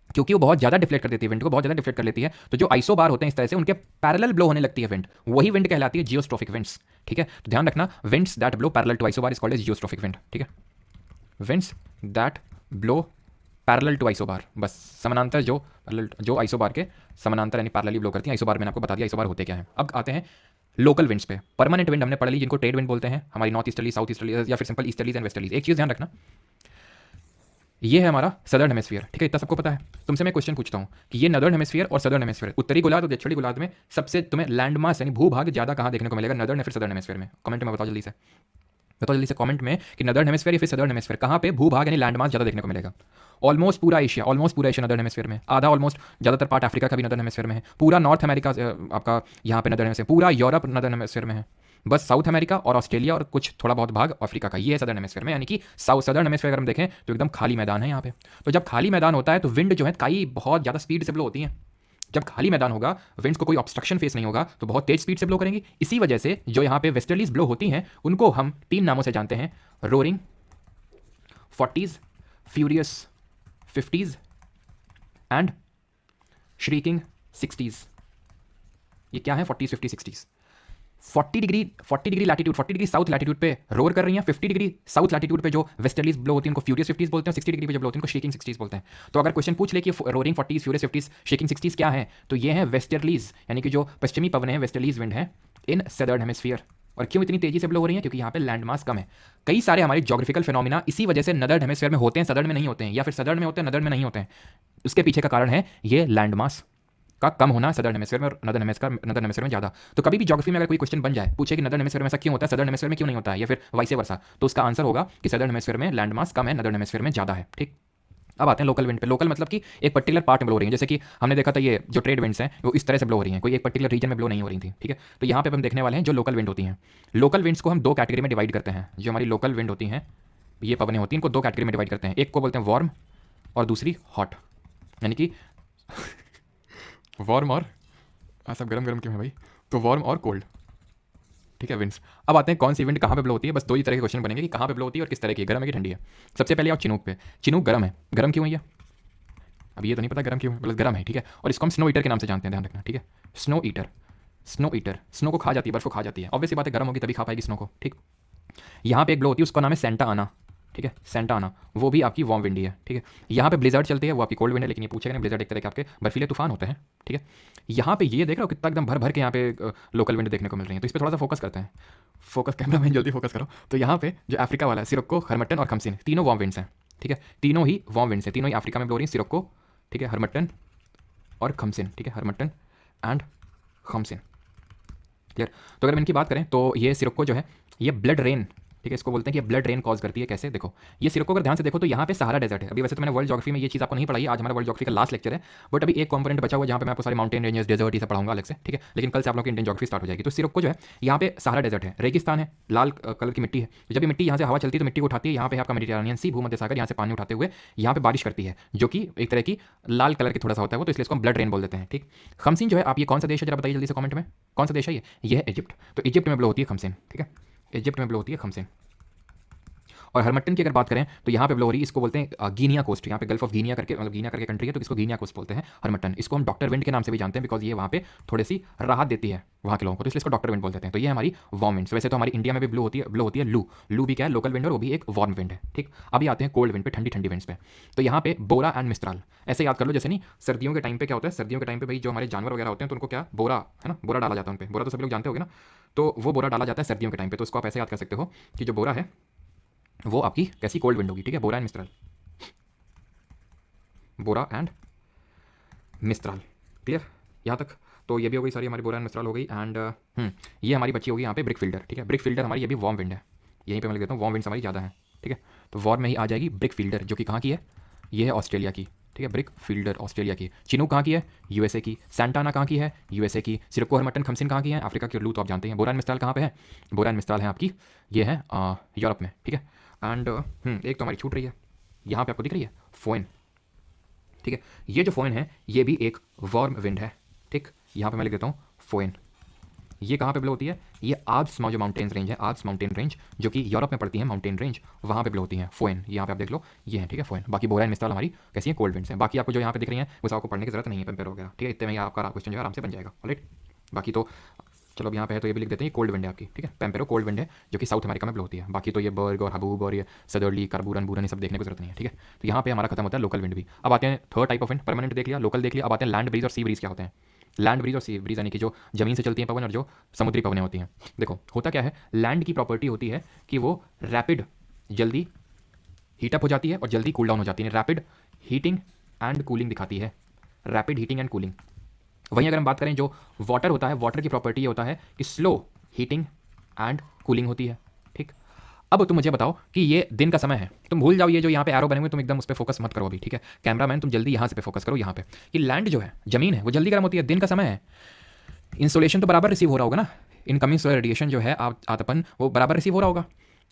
क्योंकि वो बहुत ज़्यादा डिफ्लेक्ट कर देती है, विंड को बहुत ज़्यादा डिफ्लेक्ट कर लेती है, तो जो आइसोबार होते हैं इस तरह से उनके पैरेलल ब्लो होने लगती है विंड, वही विंड कहलाती है जियोस्ट्रोफिक विंड्स। ठीक है, तो ध्यान रखना, winds that blow parallel to isobar is called as geostrophic wind. ठीक है, winds that blow parallel to isobar, बस समानांतर जो आइसोबार के समानांतर यानी पैरेलली ब्लो करती है। आइसोबार मैंने आपको बता दिया आइसोबार होते क्या है। अब आते हैं लोकल विंड्स पे। परमानेंट विंड हमने पढ़ ली, जिनको ट्रेड विंड बोलते हैं, हमारी नॉर्थ ईस्टर्ली, साउथ ईस्टर्ली या फिर सिंपल ईस्टर्लीज एंड वेस्टर्लीज। एक चीज़ ध्यान रखना, ये है हमारा सदर्न हेमिस्फीयर। ठीक है, इतना सबको पता है। तुमसे मैं क्वेश्चन पूछता हूँ कि ये नदर्न हेमिस्फीयर और सदर्न हेमिस्फीयर, उत्तरी गोलार्ध और दक्षिणी गोलार्ध में सबसे तुम्हें लैंडमास यानी भूभाग ज़्यादा कहाँ देखने को मिलेगा, नदर्न या फिर सदर्न हेमिस्फीयर में? कमेंट में बताओ जल्दी से, बताओ जल्दी से कमेंट में कि नदर्न हेमिस्फीयर या फिर सदर्न हेमिस्फीयर कहाँ पे भूभाग यानी लैंडमास ज़्यादा देखने को मिलेगा। ऑलमोस्ट पूरा एशिया नदर्न हेमिस्फीयर में, आधा ऑलमोस्ट ज़्यादातर पार्ट अफ्रीका का भी नदर्न हेमिस्फीयर में है, पूरा नॉर्थ अमेरिका आपका यहाँ पे नदर्न हेमिस्फीयर, पूरा यूरोप नदर्न हेमिस्फीयर में है, बस साउथ अमेरिका और ऑस्ट्रेलिया और कुछ थोड़ा बहुत भाग अफ्रीका का, ये है सदर्न हेमिस्फीयर में। यानी कि सदर्न हेमिस्फीयर अगर हम देखें तो एकदम खाली मैदान है यहाँ पे। तो जब खाली मैदान होता है तो विंड जो है कई बहुत ज़्यादा स्पीड से ब्लो होती है। जब खाली मैदान होगा, विंड्स को कोई ऑब्स्ट्रक्शन फेस नहीं होगा, तो बहुत तेज स्पीड से ब्लो करेंगी। इसी वजह से जो यहाँ पे वेस्टर्लीज ब्लो होती हैं उनको हम 3 नामों से जानते हैं, roaring 40s, furious 50s and shrieking 60s। ये क्या है 40s, 50s, 60s? 40 degree latitude, 40 degree south latitude पे रोर कर रही हैं, 50 डिग्री साउथ लैटिट्यूड पे जो वेस्टर्लीज ब्लो होती है उनको फ्यूरियस 50s बोलते हैं, 60 डिग्री पे जो ब्लो होती है उनको शेकिंग 60s बोलते हैं। तो अगर क्वेश्चन पूछ ले कि roaring 40s, furious 50s, shaking 60s क्या है, तो ये है वेस्टर्लीज यानी कि जो पश्चिमी पवन है, वेस्टर्लीज विंड है इन सदर्न हेमिस्फीयर। और क्यों इतनी तेजी से ब्लो हो रही है? क्योंकि यहाँ पे लैंड मास कम है। कई सारे हमारे ज्योग्राफिकल फिनोमिना इसी वजह से नदर्न हेमिस्फीयर में होते हैं, सदर्न में नहीं होते हैं, या फिर सदर्न में होते हैं, नदर्न में नहीं होते हैं। उसके पीछे का कारण है ये लैंड मास। का कम होना सदर्न हेमिस्फीयर में और नदर्न हेमिस्फीयर में ज़्यादा। तो कभी भी ज्योग्राफी में अगर कोई क्वेश्चन बन जाए, पूछे कि नदर्न हेमिस्फीयर में ऐसा क्यों होता है, सदर्न हेमिस्फीयर में क्यों नहीं होता है, या फिर वाइस वर्सा, तो उसका आंसर होगा कि सदर्न हेमिस्फीयर में लैंड मास कम है, नदर्न हेमिस्फीयर में ज़्यादा है। ठीक, अब आते हैं लोकल विंड पे। लोकल मतलब कि एक पर्टिकुलर पार्ट में ब्लो हो रही है, जैसे कि हमने देखा था ये जो ट्रेड विंड्स हैं वो इस तरह से ब्लो हो रही हैं, कोई एक पर्टिकुलर रीजन में ब्लो नहीं हो रही थी। ठीक है, तो यहाँ पे हम देखने वाले हैं जो लोकल विंड होती हैं। लोकल विंड्स को हम दो कैटेगरी में डिवाइड करते हैं। जो हमारी लोकल विंड होती हैं, ये पवनें होती हैं, इनको दो कैटेगरी में डिवाइड करते हैं। एक को बोलते हैं वार्म और दूसरी हॉट, यानी कि वार्म और सब गर्म गर्म क्यों है भाई, तो वार्म और कोल्ड। ठीक है विंड्स। अब आते हैं कौन सी विंड कहाँ पे ब्लो होती है। बस दो ही तरह के क्वेश्चन बनेंगे कि कहाँ पे ब्लो होती है और किस तरह की, गर्म है कि ठंडी है। सबसे पहले आओ चिनूक पे। चिनूक गर्म है, गर्म क्यों है ये, अब ये तो नहीं पता गर्म क्यों है, मतलब गर्म है। ठीक है, और इसको हम स्नो ईटर के नाम से जानते हैं, ध्यान रखना। ठीक है, snow eater, snow eater, snow को खा जाती है, बर्फ को खा जाती है। ऑब्वियसली बात है, गर्म होगी तभी खा पाएगी स्नो को। ठीक, यहाँ पे एक ब्लो होती है, उसका नाम है सेंटा आना। ठीक है, सेंटा आना, वो भी आपकी वार्म विंडी है। ठीक है, यहाँ पे ब्लिजर्ड चलती है, वो आपकी कोल्ड विंड है, लेकिन ये पूछेगा नहीं, ब्लिजर्ड एक तरह के आपके बर्फीले तूफान होते हैं। ठीक है, यहाँ पे ये देख रहे हो कितना एकदम भर भर के यहाँ पे लोकल विंड देखने को मिल रही है, तो इस पर थोड़ा सा फोकस करते हैं। फोकस, कैमरा मैन जल्दी फोकस करो। तो यहाँ पे जो अफ्रीका वाला है, सिरोक्को, हरमट्टन और खमसिन, तीनों वार्म विंड्स हैं। ठीक है, तीनों ही वार्म विंड्स हैं, तीनों ही अफ्रीका में ब्लो रही हैं। सिरोक्को, ठीक है, हरमट्टन और खमसिन। ठीक है, हरमट्टन एंड खमसिन। क्लियर। तो अगर हम इनकी बात करें तो ये सिरोक्को जो है ये ब्लड रेन, ठीक है, इसको बोलते हैं कि ब्लड रेन कॉज करती है। कैसे, देखो ये सिरोक्को अगर ध्यान से देखो तो यहाँ पे सहारा डेजर्ट है। अभी वैसे तो मैंने वर्ल्ड ज्योग्राफी में ये चीज़ आपको नहीं पढ़ाई, आज हमारा वर्ल्ड ज्योग्राफी का लास्ट लेक्चर है, बट अभी एक कंपोनेंट बचा हुआ जहाँ पे मैं आपको सारे माउंटेन रेंजेस, डेजर्ट ये सब पढ़ाऊंगा अलग से। ठीक है, लेकिन कल से आप लोग की इंडियन ज्योग्राफी स्टार्ट हो जाएगी। तो सिरोक्को जो है यहाँ पे सहारा डेजर्ट है, रेगिस्तान है, लाल कलर की मिट्टी है। जब भी मिट्टी यहाँ से हवा चलती है तो मिट्टी को उठाती है, यहाँ पे आपका मेडिटेरेनियन सी, भूमध्य सागर, यहाँ से पानी उठाते हुए यहाँ पे बारिश करती है, जो कि एक तरह की लाल कलर की थोड़ा सा होता है वो, तो इसलिए इसको हम ब्लड रेन बोल देते हैं। ठीक, खमसिन जो है, आप ये कौन सा देश है जरा बताइए जल्दी से कमेंट में, कौन सा देश है ये है इजिप्ट। तो इजिप्ट में ब्लो होती है खमसिन। ठीक है, इजिप्ट में ब्लो होती है खमसिन। और हरमट्टन की अगर बात करें तो यहाँ पे ब्लो हो रही है, इसको बोलते हैं गीनिया कोस्ट। यहाँ पे गल्फ ऑफ गीनिया करके, मतलब गीनिया करके कंट्री है, तो इसको गीनिया कोस्ट बोलते हैं हरमट्टन। इसको हम डॉक्टर विंड के नाम से भी जानते हैं, बिकॉज ये वहाँ पे थोड़ी सी राहत देती है वहाँ के लोगों को, तो इसलिए इसको डॉक्टर विंड बोल देते हैं। तो ये हमारी वार्म विंड्स। वैसे तो हमारी इंडिया में भी ब्लो होती है लू। लू भी क्या है, लोकल विंड, और वो भी एक वार्म विंड है। ठीक, अभी आते हैं कोल्ड विंड पे, ठंडी ठंडी विंड्स पे। तो यहाँ पे बोरा एंड मिस्त्राल, ऐसे याद कर लो, जैसे नहीं सर्दियों के टाइम पे क्या होता है, सर्दियों के टाइम पे भाई जो हमारे जानवर वगैरह होते हैं तो उनको क्या बोरा है ना, बोरा डाला जाता है उन पर, बोरा तो सभी लोग जानते होगे ना, तो वो बोरा डाला जाता है सर्दियों के टाइम पे। तो उसको आप ऐसे याद कर सकते हो कि जो बोरा है वो आपकी कैसी कोल्ड विंड होगी। ठीक है, bora and mistral, bora and mistral. Clear यहाँ तक। तो ये भी हो गई सारी हमारी बोरा एंड मिस्त्राल हो गई। एंड ये हमारी बच्ची होगी यहाँ पे ब्रिक फिल्डर। ठीक है, ब्रिक फिल्डर हमारी ये भी वार्म विंड है, यहीं पे मैं लिख देता हूँ, वार्म विंड्स हमारी ज़्यादा है। ठीक है, तो वार्म में ही आ जाएगी ब्रिक फिल्डर, जो कि कहाँ की है, ये है ऑस्ट्रेलिया की। ठीक है, ब्रिक फिल्डर ऑस्ट्रेलिया की। चिनूक कहाँ की है, यूएसए की। सेंटाना कहाँ की है, यूएसए की। सिरोक्को, हरमट्टन, खमसिन कहाँ की है, अफ्रीका की। और लू तो आप जानते हैं। बोरा एंड मिस्त्राल कहाँ पे है, बोरा एंड मिस्त्राल है आपकी, ये है यूरोप में। ठीक है, एंड एक तो हमारी छूट रही है, यहाँ पे आपको दिख रही है फोइन। ठीक है, ये जो फोइन है ये भी एक वार्म विंड है। ठीक, यहाँ पे मैं लिख देता हूँ फोइन। ये कहाँ पे ब्लो होती है, ये आल्प्स जो माउंटेन्स रेंज है, आल्प्स माउंटेन रेंज जो कि यूरोप में पड़ती है, माउंटेन रेंज, वहाँ पे ब्लो होती है फोइन। यहाँ पे आप देख लो, ये है। ठीक है, फोइन। बाकी बोरा एंड मिस्त्राल हमारी कैसी है, कोल्ड विंड्स हैं। बाकी आपको जो यहाँ पे दिख रही है वो आपको पढ़ने की जरूरत नहीं है, पेपर वगैरह। ठीक है, इतने में आपका क्वेश्चन जो है आराम से बन जाएगा। राइट, बाकी तो चलो अब यहाँ पे है तो ये भी लिख देते हैं, कोल्ड विंड है आपकी। ठीक है, पेम्पेरो कोल्ड विंड है जो कि साउथ अमेरिका में ब्लो होती है। बाकी तो ये बर्ग और हबूब और ये सदर्ली, करबूरन, बूरन, ये सब देखने की जरूरत नहीं है। ठीक है, तो यहाँ पे हमारा खत्म होता है लोकल विंड भी। अब आते हैं third type of wind, permanent देख लिया, लोकल देख लिया। अब आते हैं लैंड ब्रीज और सी ब्रीज क्या होते हैं। लैंड ब्रीज और सी ब्रीज यानी कि जो जमीन से चलती हैं पवन और जो समुद्री पवनें होती हैं। देखो होता क्या है, लैंड की प्रॉपर्टी होती है कि वो रैपिड, जल्दी हीटअप हो जाती है और जल्दी कूल डाउन हो जाती है। रैपिड हीटिंग एंड कूलिंग दिखाती है, रैपिड हीटिंग एंड कूलिंग। वहीं अगर हम बात करें जो वाटर होता है, वाटर की प्रॉपर्टी ये होता है कि स्लो हीटिंग एंड कूलिंग होती है। ठीक, अब तुम मुझे बताओ कि ये दिन का समय है, तुम भूल जाओ ये जो यहाँ पे एरो बने हुए, तुम एकदम उस पर फोकस मत करो अभी। ठीक है, कैमरामैन तुम जल्दी यहाँ से पे फोकस करो, यहाँ पे कि लैंड जो है, जमीन है, वो जल्दी गर्म होती है, दिन का समय है। इंसोलेशन तो बराबर रिसीव हो रहा होगा ना, इनकमिंग सोलर रेडिएशन जो है आतपन वो बराबर रिसीव हो रहा होगा।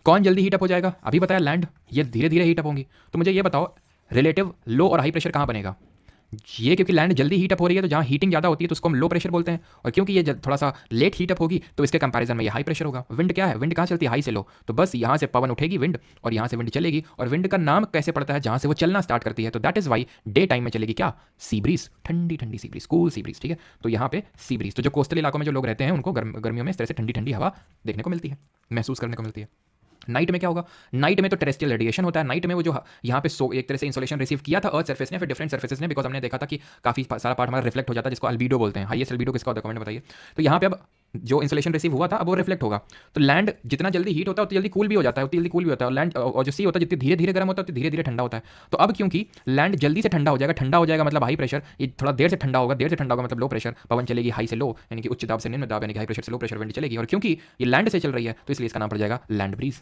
कौन जल्दी हीटअप हो जाएगा, अभी बताया लैंड, ये धीरे धीरे हीटअप होंगी। तो मुझे ये बताओ रिलेटिव लो और हाई प्रेशर कहाँ बनेगा, ये क्योंकि लैंड जल्दी हीटअप हो रही है तो जहाँ हीटिंग ज़्यादा होती है तो उसको हम लो प्रेशर बोलते हैं, और क्योंकि ये थोड़ा सा लेट हीटअप होगी तो इसके कंपैरिजन में ये हाई प्रेशर होगा। विंड क्या है, विंड कहाँ चलती है, हाई से लो, तो बस यहाँ से पवन उठेगी विंड और यहाँ से विंड चलेगी। और विंड का नाम कैसे पड़ता है, जहाँ से वो चलना स्टार्ट करती है, तो that is why day time में चलेगी क्या, सी ब्रीज, ठंडी ठंडी sea breeze, cool sea breeze. ठीक है, तो यहाँ पे सी ब्रीज, तो जो कोस्टल इलाकों में जो लोग रहते हैं उनको गर्मियों में इस तरह से ठंडी ठंडी हवा देखने को मिलती है, महसूस करने को मिलती है। नाइट में क्या होगा, नाइट में तो टेरेस्ट्रियल रेडिएशन होता है। नाइट में वो जो यहाँ पे एक तरह से इंसोलेशन रिसीव किया था अर्थ सरफेस ने, फिर डिफरेंट सरफेसेस ने, बिकॉज हमने देखा था कि काफी सारा पार्ट हमारा रिफ्लेक्ट हो जाता है, जिसको अल्बीडो बोलते हैं। हाईएस्ट अल्बीडो किसका होता है, कमेंट बताइए। तो यहाँ पे अब जो इंसुलेशन रिसीव हुआ था अब वो रिफ्लेक्ट होगा। तो लैंड जितना जल्दी हीट होता है उतनी जल्दी कूल भी हो जाता है, उतनी जल्दी कूल भी होता है, और लैंड और जो सी होता है जितनी धीरे धीरे गर्म होता है उतनी धीरे धीरे ठंडा होता है। तो अब क्योंकि लैंड जल्दी से ठंडा हो जाएगा मतलब हाई प्रेशर, ये थोड़ा देर से ठंडा होगा, देर से ठंडा होगा मतलब लो प्रेशर, पवन चलेगी हाई से लो यानी कि उच्च दाब से निम्न दाब यानी कि हाई प्रेशर से लो प्रेशर विंड चलेगी। और क्योंकि ये लैंड से चल रही है तो इसलिए इसका नाम पड़ जाएगा लैंड ब्रीज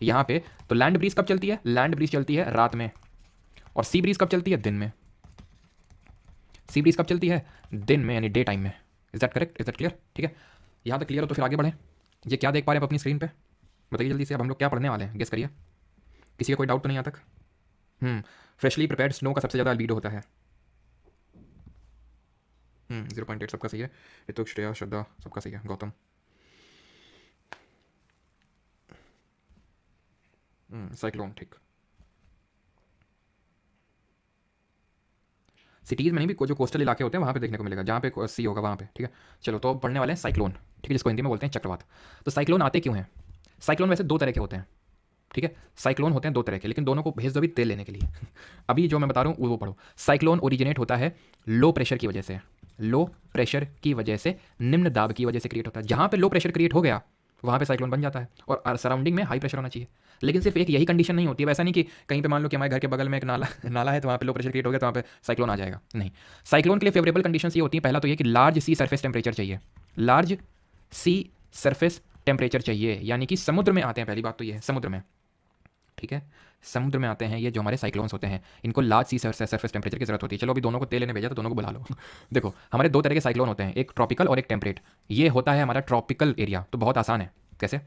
यहाँ पे। तो लैंड ब्रीज कब चलती है? लैंड ब्रीज चलती है रात में। और सी ब्रीज कब चलती है? दिन में। सी ब्रीज कब चलती है? दिन में यानी डे टाइम में। Is that correct? Is that clear? ठीक है, यहाँ तक क्लियर हो तो फिर आगे बढ़ें। ये क्या देख पा रहे हैं आप अपनी स्क्रीन पे? बताइए जल्दी से, अब हम लोग क्या पढ़ने वाले हैं, गेस करिए। किसी का कोई डाउट तो नहीं यहाँ तक? फ्रेशली प्रिपेयर्ड स्नो का सबसे ज़्यादा अल्बीडो होता है। 0.8 सबका सही है। ऋतुक, श्रेया, श्रद्धा सबका सही है। गौतम, साइक्लोन, ठीक। सिटीज़ में नहीं भी जो कोस्टल इलाके होते हैं वहाँ पे देखने को मिलेगा, जहाँ पे सी होगा वहाँ पे, ठीक है। चलो तो पढ़ने वाले हैं साइक्लोन, ठीक है, जिसको हिंदी में बोलते हैं चक्रवात। तो साइक्लोन आते क्यों हैं? साइक्लोन वैसे दो तरह के होते हैं, ठीक है। साइक्लोन होते हैं दो तरह के, लेकिन दोनों को भेज दो भी तेल लेने के लिए। अभी जो मैं बता रहा हूँ वो पढ़ो। साइक्लोन ओरिजिनेट होता है लो प्रेशर की वजह से, लो प्रेशर की वजह से, निम्न दाब की वजह से क्रिएट होता है। जहाँ पे लो प्रेशर क्रिएट हो गया वहाँ पे साइक्लोन बन जाता है, और सराउंडिंग में हाई प्रेशर होना चाहिए। लेकिन सिर्फ एक यही कंडीशन नहीं होती है, वैसा नहीं कि कहीं पे मान लो कि हमारे घर के बगल में एक नाला है तो वहाँ पे लो प्रेशर क्रिएट हो गया तो वहाँ पे साइक्लोन आ जाएगा, नहीं। साइक्लोन के लिए फेवरेबल कंडीशंस ये होती है, पहला तो ये कि लार्ज सी सरफेस टेम्परेचर चाहिए, लार्ज सी सरफेस टेम्परेचर चाहिए, यानी कि समुद्र में आते हैं, पहली बात तो ये है समुद्र में, ठीक है। समुद्र में आते हैं ये जो हमारे साइक्लोन्स होते हैं, इनको लार्ज सी सरफेस टेम्परेचर की जरूरत होती है। चलो अभी दोनों को तेल लेने भेजा तो दोनों को बुला लो। देखो हमारे दो तरह के साइक्लोन होते हैं, एक ट्रॉपिकल और एक टेम्परेट। ये होता है हमारा ट्रॉपिकल एरिया, तो बहुत आसान है। कैसे?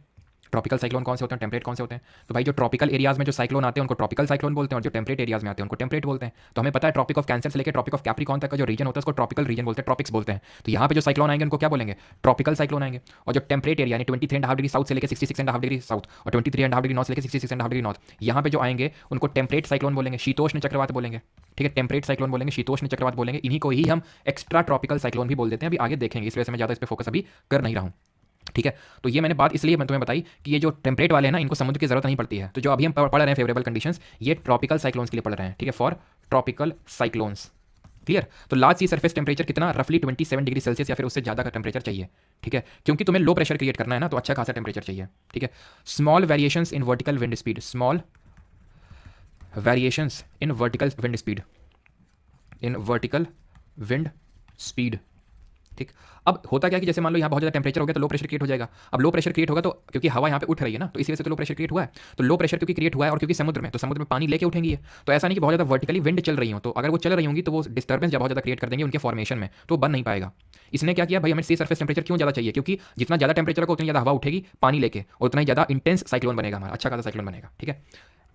ट्रॉपिकल साइक्लोन कौन से होते हैं, टेम्परेट कौन से होते हैं? तो भाई जो ट्रॉपिकल एरियाज में जो साइक्लोन आते हैं उनको ट्रॉपिकल साइक्लोन बोलते हैं, और जो टेम्परेट एरियाज में आते हैं उनको टेम्परेट बोलते हैं। तो हमें पता है ट्रॉपिक ऑफ कैंसर से लेकर ट्रॉपिक ऑफ कैप्रिकॉर्न तक का जो रीजन होता है उसको ट्रॉपिकल रीजन बोलते हैं, ट्रॉपिक्स बोलते हैं। तो यहाँ पे जो साइक्लोन आएंगे उनको क्या बोलेंगे? ट्रॉपिकल साइक्लोन आएंगे। और जो टेम्परेट एरिया यानी 23.5 डिग्री साउथ से लेकर 66.5 डिग्री साउथ और 23.5 डिग्री नॉर्थ से लेकर 66.5 डिग्री नॉर्थ, यहाँ पे जो आएंगे उनको टेम्परेट साइक्लोन बोलेंगे, शीतोष्ण चक्रवात बोलेंगे, ठीक है। टेम्परेट साइक्लोन बोलेंगे, शीतोष्ण चक्रवात बोलेंगे। इन्हीं को ही हम एक्स्ट्रा ट्रॉपिकल साइक्लोन भी बोल देते हैं, अभी आगे देखेंगे, इस वजह से मैं ज़्यादा इस पर फोकस अभी कर नहीं रहा हूँ, ठीक है। तो ये मैंने बात इसलिए मैं तुम्हें बताई कि ये जो टेम्परेट वाले हैं ना इनको समुद्र की जरूरत नहीं पड़ती है। तो जो अभी हम पढ़ रहे हैं फेवरेबल कंडीशंस, ये ट्रॉपिकल साइक्लोन्स के लिए पढ़ रहे हैं, ठीक है, फॉर ट्रॉपिकल साइक्लोन्स, क्लियर। तो लार्ज सी सरफेस टेम्परेचर कितना? रफली 27 डिग्री सेल्सियस या फिर उससे ज़्यादा का टेम्परेचर चाहिए, ठीक है, क्योंकि तुम्हें लो प्रेशर क्रिएट करना है ना, तो अच्छा खासा टेम्परेचर चाहिए, ठीक है। Small variations in vertical wind speed, small variations in vertical wind speed, in vertical wind speed, ठीक। अब होता क्या कि जैसे मान लो यहाँ बहुत ज़्यादा टेम्परेचर हो गया तो लो प्रेशर क्रिएट हो जाएगा। अब लो प्रेशर क्रिएट होगा तो क्योंकि हवा यहाँ पे उठ रही है ना, तो इसी वजह से तो लो प्रेशर क्रिएट हुआ है। तो लो प्रेशर क्योंकि क्रिएट हुआ है और क्योंकि समुद्र में, तो समुद्र में पानी लेके उठेंगी ये, तो ऐसा नहीं कि बहुत ज़्यादा वर्टिकली विंड चल रही हो, तो अगर वो चल रही होंगी तो वो डिस्टर्बेंस जब बहुत ज़्यादा क्रिएट कर देंगे उनके फॉर्मेशन में, तो बन नहीं पाएगा। इसने क्या किया भाई, हमें सी सरफेस टेम्परेचर क्यों ज़्यादा चाहिए? क्योंकि जितना ज़्यादा टेम्परेचर होगा उतनी ज़्यादा हवा उठेगी पानी लेके, और उतना ही ज़्यादा इंटेंस साइक्लोन बनेगा हमारा, अच्छा खासा साइक्लोन बनेगा, ठीक है।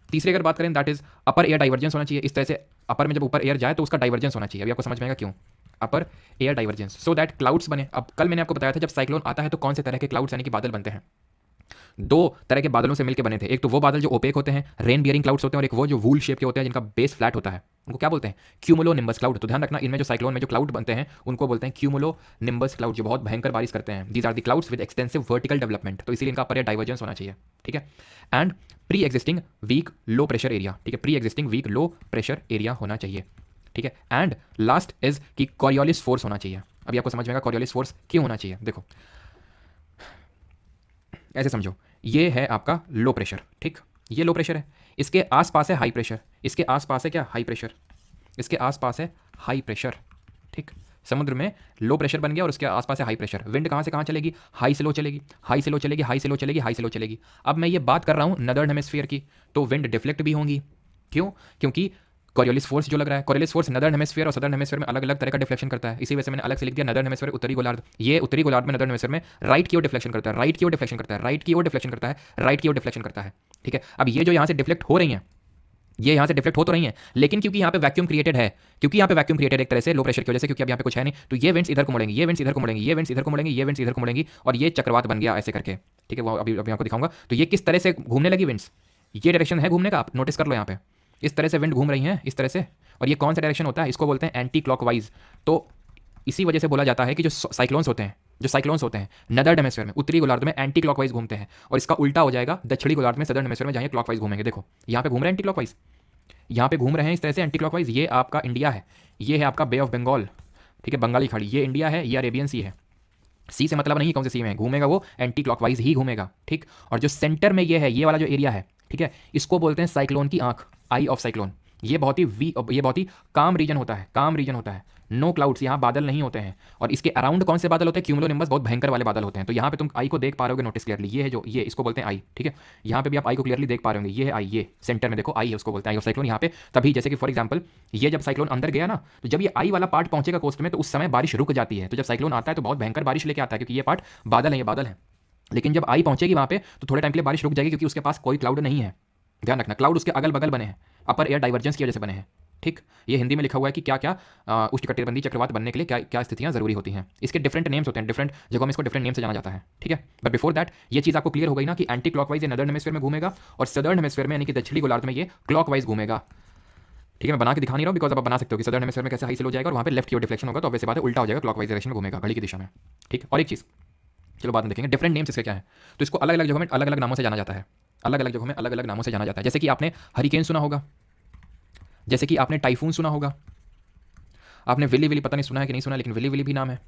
तीसरी अगर बात करें that is upper air divergence होना चाहिए। इस तरह से अपर में जब ऊपर एयर जाए तो उसका डाइवर्जेंस होना चाहिए। अभी आपको समझ में आएगा क्यों अपर air divergence, so that clouds बने। अब कल मैंने आपको बताया था जब साइक्लोन आता है तो कौन से तरह के क्लाउड्स यानी कि बादल बनते हैं। दो तरह के बादलों से मिलकर बने थे, एक तो वो बादल जो ओपेक होते हैं, रेन बियरिंग क्लाउड्स होते हैं, और एक वो जो वूल शेप के होते हैं जिनका बेस फ्लैट होता है, उनको क्या बोलते हैं? Cumulo nimbus cloud. तो ध्यान रखना इनमें जो साइक्लोन में जो क्लाउड बनते हैं उनको बोलते हैं क्यूमुलो निम्बस क्लाउड, जो बहुत भयंकर बारिश करते हैं। These are the clouds with extensive vertical development, तो इसीलिए इनका अपर एयर डाइवर्जेंस होना चाहिए, ठीक है। And pre existing weak low pressure area, ठीक है, pre existing weak low pressure area होना चाहिए, ठीक है। एंड लास्ट इज कि कॉरियोलिस फोर्स होना चाहिए। अभी आपको समझ में आएगा कॉरियोलिस फोर्स क्यों होना चाहिए। देखो ऐसे समझो, ये है आपका लो प्रेशर, ठीक, ये लो प्रेशर है, इसके आसपास है हाई प्रेशर, इसके आसपास है क्या? हाई प्रेशर, इसके आसपास है हाई प्रेशर, ठीक। समुद्र में लो प्रेशर बन गया और उसके आसपास है हाई प्रेशर। विंड कहाँ से कहाँ चलेगी? हाई से लो चलेगी, हाई से लो चलेगी, हाई से लो चलेगी, हाई से लो चलेगी। अब मैं ये बात कर रहा हूँ नदर्न हेमिस्फीयर की, तो विंड डिफ्लेक्ट भी होंगी। क्यों? क्योंकि कॉरियोलिस फोर्स जो लग रहा है, कॉरियोलिस फोर्स नदर्न हेमिस्फीयर और सदर्न हेमिस्फीयर में अलग अलग तरह का डिफ्लेक्शन करता है। इसी वजह से मैंने अलग से लिख दिया नदर्न हेमिस्फीयर उत्तरी गोलार्ध। ये उत्तरी गोलार्ध में नदर्न हेमिस्फीयर में राइट की ओर डिफ्लेक्शन करता है, राइट की ओर डिफ्लेक्शन करता है, राइट की ओर डिफ्लेक्शन करता है, राइट की ओर डिफ्लेक्शन करता है, ठीक है। अब ये जो यहाँ से डिफ्लेक्ट हो रही हैं, ये यहाँ से डिफ्लेक्ट हो तो रही हैं, लेकिन क्योंकि यहाँ पे वैक्यूम क्रिएटेड है, क्योंकि यहाँ पे वैक्यूम क्रिएटेड एक तरह से लो प्रेशर की वजह से, क्योंकि अब यहाँ पे कुछ है नहीं, तो ये विंड्स इधर को मुड़ेंगी, ये विंड्स इधर को मुड़ेंगी, ये विंड्स इधर को मुड़ेंगी, ये विंड्स इधर को मुड़ेंगी, और ये चक्रवात बन गया ऐसे करके, ठीक है। वो अभी अभी आपको दिखाऊंगा। तो ये किस तरह से घूमने लगी विंड्स, ये डायरेक्शन है घूमने का, आप नोटिस कर लो यहाँ पे, इस तरह से विंड घूम रही हैं, इस तरह से। और ये कौन सा डायरेक्शन होता है? इसको बोलते हैं एंटी क्लॉकवाइज। तो इसी वजह से बोला जाता है कि जो साइक्लोन्स होते हैं, जो साइक्लोन्स होते हैं नदर्न हेमिस्फीयर में, उत्तरी गोलार्ध में एंटी क्लॉकवाइज घूमते हैं, और इसका उल्टा हो जाएगा दक्षिणी गोलार्ध में, सदर्न हेमिस्फीयर में, जहाँ क्लॉकवाइज घूमेंगे। देखो यहाँ पे घूम रहे हैं एंटी क्लॉकवाइज, यहाँ पे घूम रहे हैं इस तरह से एंटी क्लॉकवाइज। ये आपका इंडिया है, ये है आपका बे ऑफ बंगाल, ठीक है, बंगाली खाड़ी, ये इंडिया है, ये अरेबियन सी है, सी से मतलब नहीं कौन से सी में घूमेगा, वो एंटी क्लॉकवाइज ही घूमेगा, ठीक। और जो सेंटर में ये है, ये वाला जो एरिया है, ठीक है, इसको बोलते हैं साइक्लोन की आंख, आई ऑफ साइक्लोन। ये बहुत ही काम रीजन होता है, काम रीजन होता है। नो क्लाउड्स, यहाँ बादल नहीं होते हैं। और इसके अराउंड कौन से बादल होते हैं? क्यूमुलोनिम्बस, बहुत भयंकर वाले बादल होते हैं। तो यहाँ पे तुम आई को देख पा रहे होगे, नोटिस क्लियरली, ये है जो, ये इसको बोलते हैं आई, ठीक है। यहाँ पे भी आप आई को क्लियरली देख पा रहे होंगे, ये है आई, ये सेंटर में देखो आई है, उसको बोलते हैं आई ऑफ साइक्लोन। यहाँ पे तभी, जैसे कि फॉर एग्जाम्पल, ये जब साइक्लोन अंदर गया ना, तो जब ये आई वाला पार्ट पहुंचेगा कोस्ट में, तो उस समय बारिश रुक जाती है। तो जब साइक्लोन आता है तो बहुत भयंकर बारिश लेके आता है, क्योंकि ये पार्ट बादल है, ये बादल है। लेकिन जब आई पहुंचेगी वहां पे, तो थोड़े टाइम के लिए बारिश रुक जाएगी, क्योंकि उसके पास कोई क्लाउड नहीं है। ध्यान रखना, क्लाउड उसके अगल बगल बने हैं, अपर एयर डाइवर्जेंस की वजह से बने हैं, ठीक। ये हिंदी में लिखा हुआ है कि क्या क्या उष्णकटिबंधीय चक्रवात बनने के लिए क्या क्या स्थितियां जरूरी होती हैं। इसके डिफरेंट नेम्स होते हैं, डिफरेंट जगहों में इसको डिफरेंट नेम से जाना जाता है, ठीक है। बट बिफोर दैट ये चीज आपको क्लियर हो गई ना कि एंटी क्लॉकवाइज ये नदर्न हेमिस्फीयर में घूमेगा, और सदर्न हेमिस्फीयर में यानी कि दक्षिणी गोलार्ध में ये क्लॉकवाइज घूमेगा, ठीक है। मैं बना के दिखा नहीं रहा हूं, बिकॉज आप बना सकते हो कि सदर्न हेमिस्फीयर में कैसे हाई से लो जाएगा, और वहां पे लेफ्ट की ओर डिफ्लेक्शन होगा, तो वैसे बात है, उल्टा हो जाएगा, क्लॉकवाइज डायरेक्शन में घूमेगा, घड़ी की दिशा में, ठीक। और एक चीज, चलो बाद में देखेंगे डिफरेंट नेम्स इसके क्या है। तो इसको अलग अलग जगहों में अलग अलग नामों से जाना जाता है, अलग अलग जगहों में अलग अलग नामों से जाना जाता है। जैसे कि आपने हरिकेन सुना होगा, जैसे कि आपने टाइफून सुना होगा, आपने विली विली पता नहीं सुना है कि नहीं सुना, लेकिन विली विली भी नाम है।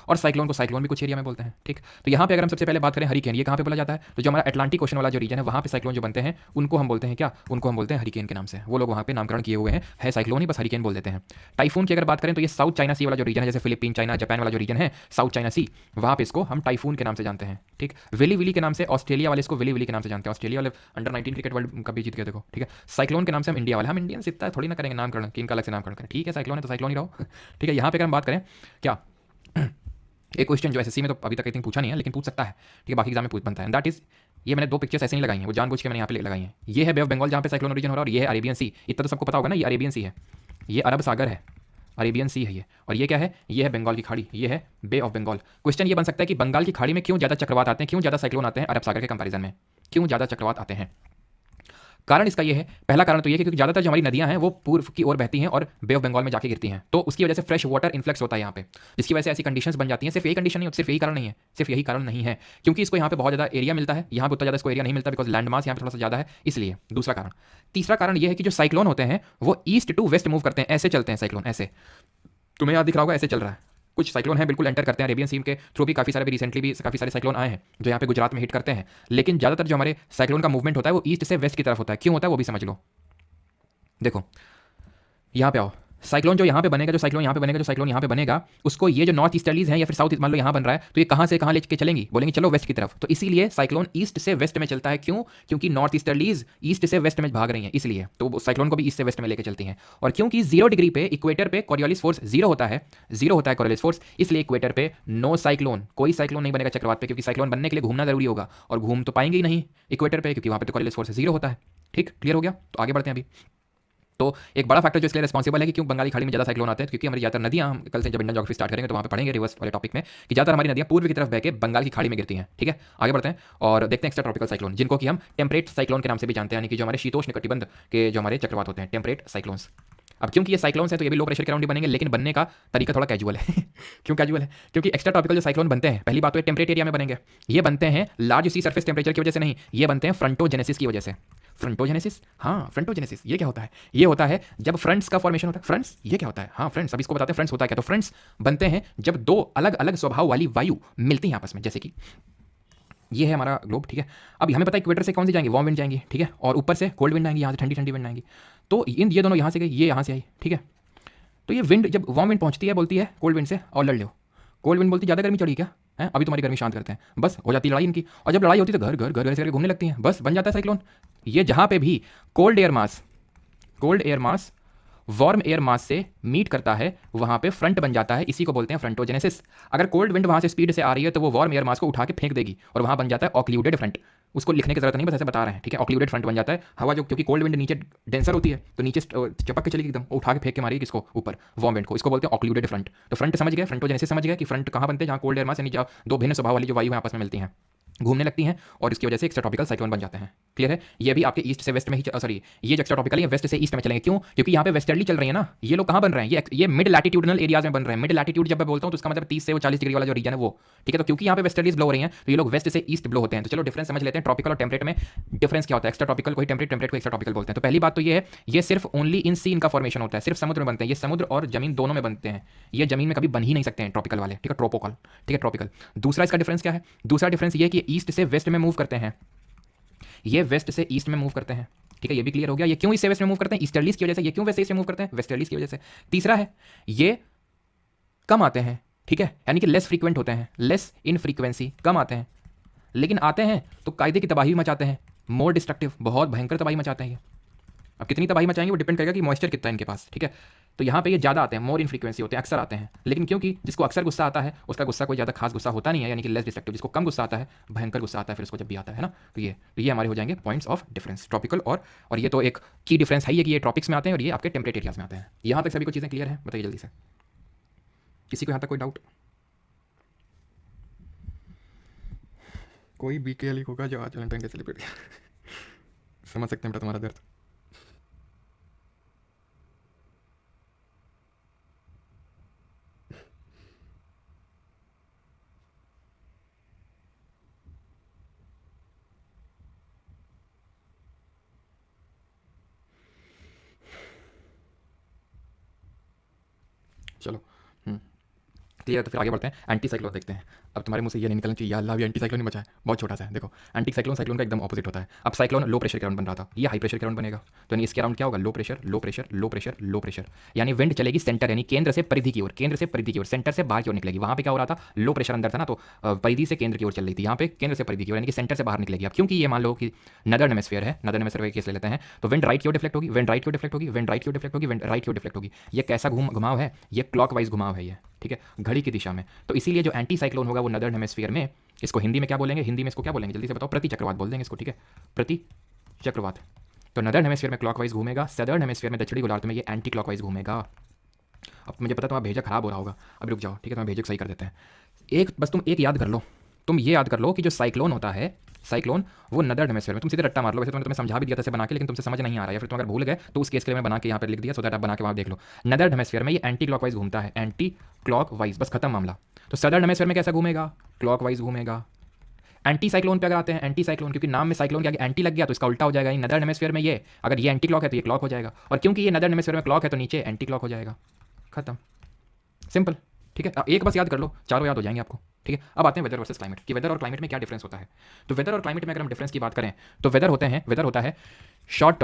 और साइक्लोन को साइक्लोन भी कुछ एरिया में बोलते हैं, ठीक। तो यहाँ पे अगर हम सबसे पहले बात करें हरिकेन, ये कहाँ पे बोला जाता है? तो जो हमारा अटलांटिक ओशन वाला जो रीजन है, वहाँ पे साइक्लोन जो बनते हैं, उनको हम बोलते हैं क्या? उनको हम बोलते हैं हरिकेन के नाम से। वो लोग वहाँ पे नामकरण किए हुए हैं, है साइक्लोन ही, बस हरिकेन बोल देते हैं। टाइफून की अगर बात करें तो ये साउथ चाइना सी वाला जो रीजन है, जैसे फिलीपीन, चाइना, जापान वाला जो रीजन है, साउथ चाइना सी, वहाँ पे इसको हम टाइफून के नाम से जानते हैं, ठीक। विली विली के नाम से ऑस्ट्रेलिया वाले इसको विली विली के नाम से जानते हैं। ऑस्ट्रेलिया वाले अंडर 19 क्रिकेट वर्ल्ड कप भी जीत गए, देखो, ठीक है। साइक्लोन के नाम से हम इंडिया वाले, हम इंडियंस इतना थोड़ी ना करेंगे नामकरण कि इनका अलग से नामकरण करें, ठीक है। साइक्लोन है तो साइक्लोन ही रहो, ठीक है। यहाँ पे अगर हम बात करें क्या, एक क्वेश्चन जो एसएससी में तो अभी तक आई थिंक पूछा नहीं है, लेकिन पूछ सकता है, ठीक है, बाकी एग्जाम में पूछ बनता है। दैट इज, ये मैंने दो पिक्चर्स ऐसे नहीं लगाई हैं, वो जानबूझ के मैंने यहाँ पे लगाई हैं। ये है बे ऑफ बंगाल जहाँ पे साइक्लोन ओरिजिन हो रहा है, और ये है अरेबियन सी। इतना तो सबको पता होगा ना, ये अरेबियन सी है, ये अरब सागर है, अरेबियन सी है ये। और ये क्या है? ये है बंगाल की खाड़ी, ये है बे ऑफ बंगाल। क्वेश्चन ये बन सकता है कि बंगाल की खाड़ी में क्यों ज़्यादा चक्रवात आते हैं, क्यों ज़्यादा साइक्लोन आते हैं अरब सागर के कंपैरिजन में, क्यों ज़्यादा चक्रवात आते हैं? कारण इसका ये है, पहला कारण तो ये कि क्योंकि ज़्यादातर जो हमारी नदियां हैं वो पूर्व की ओर बहती हैं और बे ऑफ बंगाल में जाके गिरती हैं, तो उसकी वजह से फ्रेश वाटर इन्फ्लक्स होता है यहाँ पे, जिसकी वजह से ऐसी कंडीशंस बन जाती हैं। सिर्फ यही कंडीशन नहीं होती, सिर्फ यही कारण नहीं है, सिर्फ यही कारण नहीं है, क्योंकि इसको यहाँ पे बहुत ज़्यादा एरिया मिलता है, यहाँ पे उतना ज़्यादा इसको एरिया नहीं मिलता, बिकॉज लैंड मास यहाँ पे थोड़ा सा ज़्यादा है, इसलिए दूसरा कारण। तीसरा कारण ये है कि जो साइक्लोन होते हैं वो ईस्ट टू वेस्ट मूव करते हैं, ऐसे चलते हैं साइक्लोन, ऐसे, तुम्हें याद दिख रहा होगा, ऐसे चल रहा है। कुछ साइक्लोन है बिल्कुल एंटर करते हैं अरेबियन सी के थ्रू, भी काफ़ी सारे, भी रिसेंटली भी काफ़ी सारे साइक्लोन आए हैं जो यहाँ पे गुजरात में हिट करते हैं। लेकिन ज़्यादातर जो हमारे साइक्लोन का मूवमेंट होता है वो ईस्ट से वेस्ट की तरफ होता है। क्यों होता है वो भी समझ लो। देखो यहाँ पे आओ, साइक्लोन जो यहाँ पे बनेगा, जो साइक्लोन यहाँ पे बनेगा, जो साइक्लोन यहाँ पे बनेगा, उसको ये जो नॉर्थ ईस्टर्लीज हैं या फिर साउथ, मान लो यहाँ बन रहा है, तो ये कहाँ से कहाँ लेके चलेंगी? बोलेंगे चलो वेस्ट की तरफ। तो इसीलिए साइक्लोन ईस्ट से वेस्ट में चलता है। क्यों? क्योंकि नॉर्थ ईस्टर्लीज ईस्ट से वेस्ट में भाग रही हैं, इसलिए तो साइक्लोन को भी ईस्ट से वेस्ट में लेके चलती हैं। और क्योंकि 0 डिग्री पे इक्वेटर पे कॉरियोलिस फोर्स 0 होता है, 0 होता है कॉरियोलिस फोर्स, इसलिए इक्वेटर पे नो साइक्लोन, कोई साइक्लोन नहीं बनेगा चक्रवात पे, क्योंकि साइक्लोन बनने के लिए घूमना जरूरी होगा, और घूम तो पाएंगे ही नहीं इक्वेटर पे, क्योंकि वहाँ पे तो कॉरियोलिस फोर्स 0 होता है। ठीक, क्लियर हो गया? तो आगे बढ़ते हैं अभी। तो एक बड़ा फैक्टर जो इसलिए रिस्पॉन्सिबल है कि क्यों बंगाली खाड़ी में ज़्यादा साइक्लोन आते हैं, क्योंकि हमारी ज़्यादातर नदियाँ, हम कल से जब इंडियन ज्योग्राफी स्टार्ट करेंगे तो वहाँ पे पढ़ेंगे रिवर्स वाले टॉपिक में कि ज़्यादातर हमारी नदियाँ पूर्व की तरफ बह के बंगाल की खाड़ी में गिरती हैं। ठीक है, आगे बढ़ते हैं और देखते हैं एक्स्ट्रा ट्रॉपिकल साइक्लोन, जिनको कि हम टेम्परेट साइक्लोन के नाम से भी जानते हैं, यानी कि जो हमारे शीतोष्ण कटिबंध के जो हमारे चक्रवात होते हैं, टेम्परेट साइक्लोन्स। अब क्योंकि ये साइक्लोन्स है तो ये भी लो प्रेशर के अराउंड ही बनेंगे, लेकिन बनने का तरीका थोड़ा कैजुअल है। क्यों कैजुअल है? क्योंकि एक्स्ट्रा ट्रॉपिकल जो साइक्लोन बनते हैं, पहली बात तो ये टेम्परेट एरिया में बनेंगे, ये बनते हैं लार्ज सी सरफेस टेम्परेचर की वजह से नहीं, ये बनते हैं फ्रंटोजेनेसिस की वजह से। फ्रंटोजेनेसिस, हाँ फ्रंटोजेनेसिस, ये क्या होता है? ये होता है जब फ्रंट्स का फॉर्मेशन होता है। फ्रंट्स, ये क्या होता है? हाँ फ्रंट्स, अब इसको बताते हैं फ्रंट्स होता है क्या। तो फ्रंट्स बनते हैं जब दो अलग अलग स्वभाव वाली वायु मिलती हैं आपस में, जैसे कि ये है हमारा ग्लोब, ठीक है। अब हमें पता है इक्वेटर से कौन सी जाएंगी? वार्म विंड जाएंगी, ठीक है, और ऊपर से कोल्ड विंड आएंगी, यहाँ से ठंडी ठंडी विंड आएंगी। तो ये दोनों यहाँ से गई, ये यहाँ से आई, ठीक है। तो ये विंड जब वार्म विंड पहुंचती है, बोलती है कोल्ड विंड से और लड़ लो। कोल्ड विंड बोलती है ज़्यादा गर्मी चढ़ी क्या है, अभी तुम्हारी गर्मी शांत करते हैं, बस हो जाती है लड़ाई इनकी। और जब लड़ाई होती है तो घर घर घर ऐसे करके घूमने लगती हैं, बस बन जाता है साइक्लोन। ये जहाँ पे भी cold air mass warm air mass से मीट करता है, वहाँ पे फ्रंट बन जाता है, इसी को बोलते हैं फ्रंटोजेनेसिस। अगर कोल्ड विंड वहाँ से स्पीड से आ रही है तो वो वार्म एयर मास को उठा के फेंक देगी और वहाँ बन जाता है ऑक्लूडेड फ्रंट। उसको लिखने की जरूरत नहीं, बस ऐसे बता रहे हैं, ठीक है। ऑक्लूडेड फ्रंट बन जाता है, हवा जो, क्योंकि कोल्ड विंड नीचे डेंसर होती है तो नीचे चपक के चलेगी एकदम, उठा के फेंक के मारेगी किसको? ऊपर, वार्म विंड को। इसको बोलते हैं ऑक्लूडेड फ्रंट। तो फ्रंट समझ गए, फ्रंटोजेनेसिस समझ गए कि फ्रंट कहाँ बनते हैं? जहाँ कोल्ड एयर मास यानी दो भिन्न स्वभाव वाली जो वायु है आपस में मिलती हैं। घूमने लगती हैं और इसकी वजह से एक्स्ट्रा ट्रॉपिकल साइक्लोन बन जाते हैं। क्लियर है? ये भी आपके ईस्ट से वेस्ट में ही सॉरी, ये जो एक्स्ट्रा ट्रॉपिकल है वेस्ट से ईस्ट में चलेंगे। क्यों? क्योंकि यहाँ पे वेस्टर्ली चल रही है ना। ये लोग कहाँ बन रहे हैं? ये मिड लैटिट्यूडनल एरियाज में बन रहे हैं। मिड लैटिट्यूड जब मैं बोलता हूँ तो इसका मतलब 30 से वो 40 डिग्री वाला जो रीजन है वो, ठीक है। तो क्योंकि यहाँ पे वेस्टर्लीज ब्लो हो रही हैं तो ये लोग वेस्ट से ईस्ट ब्लो होते हैं। तो चलो डिफरेंस समझ लेते हैं, ट्रॉपिकल और टेम्परेट में डिफरेंस क्या होता है। एक्स्ट्रा ट्रॉपिकल को ही टेम्परेट, टेम्परेट को एक्स्ट्रा ट्रॉपिकल बोलते हैं। तो पहली बात तो ये है, ये सिर्फ ओनली इन सी इनका फॉर्मेशन होता है, सिर्फ समुद्र में बनते हैं। ये समुद्र और जमीन दोनों में बनते हैं, ये जमीन में कभी बन ही नहीं सकते हैं ट्रॉपिकल वाले, ठीक है, ट्रोपोकल, ठीक है, ट्रॉपिकल। दूसरा इसका डिफरेंस क्या है? दूसरा डिफरेंस ये कि ईस्ट से वेस्ट में मूव करते हैं, ये वेस्ट से ईस्ट में मूव करते हैं, ठीक है। ये भी क्लियर हो गया। ये क्यों ईस्ट से वेस्ट में मूव करते हैं? ईस्टर्लीज की वजह से। ये क्यों वेस्ट से ईस्ट में मूव करते हैं? वेस्टर्लीज की वजह से। तीसरा है, ये कम आते हैं, ठीक है, यानी कि लेस फ्रीक्वेंट होते हैं, लेस इन फ्रीक्वेंसी, कम आते हैं, लेकिन आते हैं तो कायदे की तबाही मचाते हैं, मोर डिस्ट्रक्टिव, बहुत भयंकर तबाही मचाते हैं ये। अब कितनी तबाही मचाएंगे वो डिपेंड करेगा कि मॉइस्चर कितना है इनके पास, ठीक है। तो यहाँ पे ये ज़्यादा आते हैं, मोर इन फ्रीक्वेंसी होते हैं, अक्सर आते हैं। लेकिन क्योंकि जिसको अक्सर गुस्सा आता है उसका गुस्सा कोई ज़्यादा खास गुस्सा होता नहीं है, यानी कि लेस डिस्ट्रक्टिव। जिसको कम गुस्सा आता है, भयंकर गुस्सा आता है फिर उसको जब भी आता है ना। तो ये हमारे हो जाएंगे पॉइंट्स ऑफ डिफरेंस, ट्रॉपिकल और ये तो एक की डिफरेंस है ही है कि ये ट्रॉपिक्स में आते हैं और ये आपके टेम्परेट एरियाज में आते हैं। यहाँ तक सभी को चीज़ें क्लियर है? बताइए जल्दी से, किसी को यहाँ तक कोई डाउट? कोई बीके होगा जो आज वैलेंटाइन डे सेलिब्रेट समझ सकते हैं बेटा तुम्हारा दर्द। चलो क्लियर है। तो फिर आगे बढ़ते हैं, एंटी साइक्लोन देखते हैं। अब तुम्हारे मुंह से ये नहीं निकलना चाहिए, अल्लाह भी एंटी साइक्लोन नहीं बचा है, बहुत छोटा सा है। देखो, एंटी साइक्लोन साइक्लोन का एकदम ऑपोजिट होता है। अब साइक्लोन लो प्रेशर के अराउंड बन रहा था, ये हाई प्रेशर के अराउंड बनेगा। तो यानी इसके अराउंड क्या होगा? Low pressure, low pressure, low pressure, low pressure. यानी विंड चलेगी सेंटर, यानी केंद्र से परिधि की ओर, केंद्र से परिधि की ओर, सेंटर से बाहर की ओर निकलेगी। वहाँ पे क्या हो रहा था? लो प्रेशर अंदर था ना, तो परिधि से केंद्र की ओर चल रही थी। यहाँ पे केंद्र से परिधि की ओर, यानी कि सेंटर से बाहर निकलेगी। अब क्योंकि ये मान लो कि नदर्न हेमिस्फीयर है, नदर्न हेमिस्फीयर केस ले लेते हैं, तो विंड राइट की ओर डिफ्लेक्ट होगी, विंड राइट की ओर डिफ्लेक्ट होगी, विंड राइट की ओर डिफ्लेक्ट होगी, विंड राइट की ओर डिफ्लेक्ट होगी। ये कैसा घुमाव है? ये क्लॉकवाइज घुमाव है ये, ठीक है, घड़ी की दिशा में। तो इसीलिए जो एंटी साइक्लोन होगा वो नदर्न हेमिस्फीयर में, इसको हिंदी में क्या बोलेंगे? हिंदी में इसको क्या बोलेंगे जल्दी से बताओ? प्रति चक्रवात बोल देंगे इसको, ठीक है, प्रति चक्रवात। तो नदर्न हेमिस्फीयर में क्लॉकवाइज घूमेगा, सदर्न हेमिस्फीयर में, दक्षिणी गोलार्ध में ये एंटी क्लॉकवाइज घूमेगा। अब मुझे पता तुम्हारा भेजा खराब हो रहा होगा, अब रुक जाओ, ठीक है, तुम्हारा भेजा सही कर देते हैं। एक बस तुम एक याद कर लो, तुम ये याद कर लो कि जो साइक्लोन होता है, साइक्लोन वो नदर्न हेमिस्फीयर में, तुम सीधे रट्टा मार लो। वैसे तुम्हें समझा भी दिया था इसे बना के, लेकिन तुमसे समझ नहीं आ रहा है, या फिर तुम अगर भूल गए तो उस केस के लिए मैं बना के यहाँ पर लिख दिया, सो दैट आप बना के वहाँ देख लो। नदर्न हेमिस्फीयर में ये एंटी क्लॉकवाइज घूमता है, एंटी क्लॉकवाइज, बस खत्म मामला। तो सदर्न हेमिस्फीयर में कैसा घूमेगा? क्लॉकवाइज घूमेगा। एंटी साइक्लोन पे अगर आते हैं, एंटी साइक्लोन, क्योंकि नाम में साइक्लोन के आगे एंटी लग गया तो इसका उल्टा हो जाएगा। नदर्न हेमिस्फीयर में ये, अगर ये एंटी क्लॉक है तो ये क्लॉक हो जाएगा, और क्योंकि ये नदर्न हेमिस्फीयर में क्लॉक है तो नीचे एंटी क्लॉक हो जाएगा, खत्म, सिंपल, ठीक है। एक बस याद कर लो, चारों याद हो जाएंगे आपको, ठीक है। अब आते हैं वेदर वर्सेस क्लाइमेट, कि वेदर और क्लाइमेट में क्या डिफरेंस होता है। तो वेदर और क्लाइमेट में अगर हम डिफरेंस की बात करें तो वेदर होता है short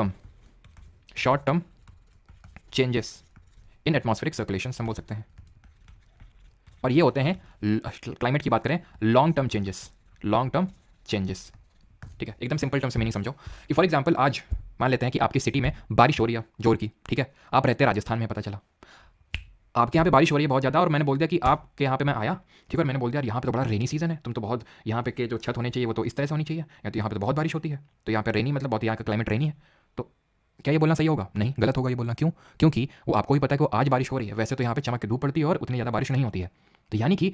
term changes in atmospheric circulation, हम बोल सकते हैं। और ये होते हैं, क्लाइमेट की बात करें, लॉन्ग टर्म चेंजेस, ठीक है। एकदम सिंपल टर्म से मीनिंग समझो कि फॉर एग्जांपल आज मान लेते हैं कि आपकी सिटी में बारिश हो रही है जोर की, ठीक है। आप रहते हैं राजस्थान में, पता चला आपके यहाँ पे बारिश हो रही है बहुत ज़्यादा, और मैंने बोल दिया कि आपके यहाँ पे मैं आया, ठीक है, और मैंने बोल दिया यार यहाँ पे तो बड़ा रेनी सीजन है, तुम तो बहुत, यहाँ पे के जो छत होनी चाहिए वो तो इस तरह से होनी चाहिए, या तो यहाँ पे तो बहुत बारिश होती है, तो यहाँ पे रेनी मतलब बहुत, यहाँ का क्लाइमेट रेनी है। तो क्या ये बोलना सही होगा? नहीं, गलत होगा ये बोलना। क्यों? क्योंकि वो आपको भी पता है कि आज बारिश हो रही है, वैसे तो यहाँ पे चमक के धूप पड़ती है और उतनी ज़्यादा बारिश नहीं होती है। तो यानी कि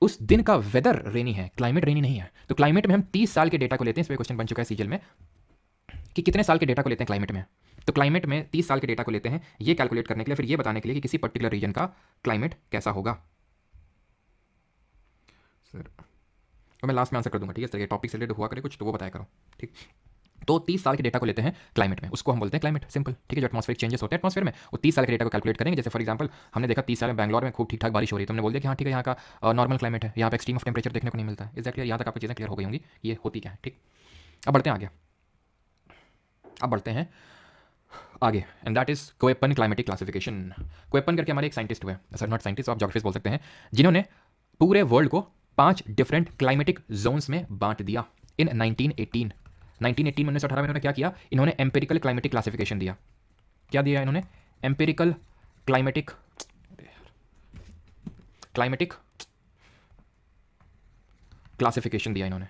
उस दिन का वेदर रेनी है, क्लाइमेट रेनी नहीं है। तो क्लाइमेट में हम 30 साल के डेटा को लेते हैं, इस पर क्वेश्चन बन चुका है सीजल में कि कितने साल के डेटा को लेते हैं क्लाइमेट में। तो क्लाइमेट में 30 साल के डेटा को लेते हैं, ये कैलकुलेट करने के लिए, फिर ये बताने के लिए कि किसी पर्टिकुलर रीजन का क्लाइमेट कैसा होगा। सर तो मैं लास्ट में आंसर कर दूंगा, ठीक है, सर ये टॉपिक से रिलेटेड हुआ करे कुछ तो वो बताया करो, ठीक। तो 30 साल के डेटा को लेते हैं क्लाइमेट में, उसको हम बोलते हैं क्लाइमेट, सिंपल, ठीक है। जो एटमॉस्फेरिक चेंजेस होते हैं एटमॉस्फेयर में, वो 30 साल के डेटा को कैलकुलेट करेंगे। जैसे फॉर एग्जांपल हमने देखा 30 साल में बैंगलोर में खूब ठीक ठाक बारिश हो रही है, तो हमने बोल दिया कि हाँ ठीक है, यहाँ का नॉर्मल क्लाइमेट है, यहाँ पे एक्सट्रीम ऑफ टेम्परेचर देखने को नहीं मिलता है। एक्जैक्टली यहाँ तक आपको चीज़ें क्लियर हो गई होंगी ये होती क्या है, ठीक। अब बढ़ते हैं आगे, अब बढ़ते हैं आगे, and that is Koeppen climatic classification. Koeppen करके हमारे एक साइंटिस्ट हुए, सर नॉट साइंटिस्ट, आप जोग्राफिस्ट बोल सकते हैं, जिन्होंने पूरे वर्ल्ड को 5 डिफरेंट क्लाइमेटिक जोन्स में बांट दिया इन 1918 में। 1918 में इन्होंने क्या किया? इन्होंने एम्पेरिकल क्लाइमेटिक क्लासिफिकेशन दिया। क्या दिया इन्होंने? एम्पेरिकल क्लाइमेटिक क्लासिफिकेशन दिया इन्होंने,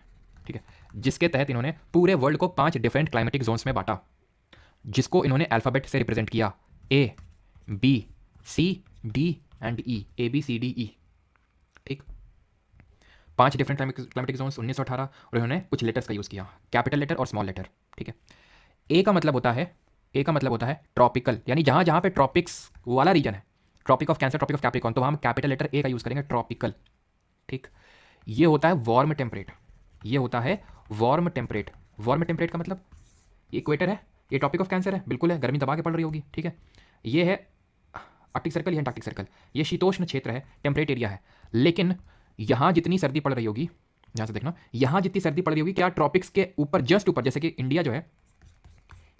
ठीक है, जिसके तहत इन्होंने पूरे वर्ल्ड को 5 डिफरेंट क्लाइमेटिक जोन्स में बांटा, जिसको इन्होंने अल्फाबेट से रिप्रेजेंट किया, A B C D and E, A B C D E, ठीक। 5 डिफरेंट क्लाइमेटिक जोन्स 1918, और इन्होंने कुछ लेटर्स का यूज़ किया, कैपिटल लेटर और स्मॉल लेटर। ठीक है, ए का मतलब होता है, ए का मतलब होता है ट्रॉपिकल, यानी जहाँ जहाँ पे ट्रॉपिक्स वाला रीजन है, tropic of cancer, tropic of Capricorn, तो हम कैपिटल लेटर ए का यूज़ करेंगे, ट्रॉपिकल। ठीक, ये होता है वार्म टेम्परेट, ये होता है वार्म टेम्परेट। वार्म टेम्परेट का मतलब इक्वेटर है, ये ट्रॉपिक ऑफ कैंसर है, बिल्कुल है, गर्मी दबा के पड़ रही होगी। ठीक है, ये है आर्कटिक सर्कल, ये अंटार्कटिक सर्कल, ये शीतोष्ण क्षेत्र है, टेम्परेट एरिया है। लेकिन यहाँ जितनी सर्दी पड़ रही होगी, यहाँ से देखना, यहाँ जितनी सर्दी पड़ रही होगी, क्या ट्रॉपिक्स के ऊपर, जस्ट ऊपर, जैसे कि इंडिया जो है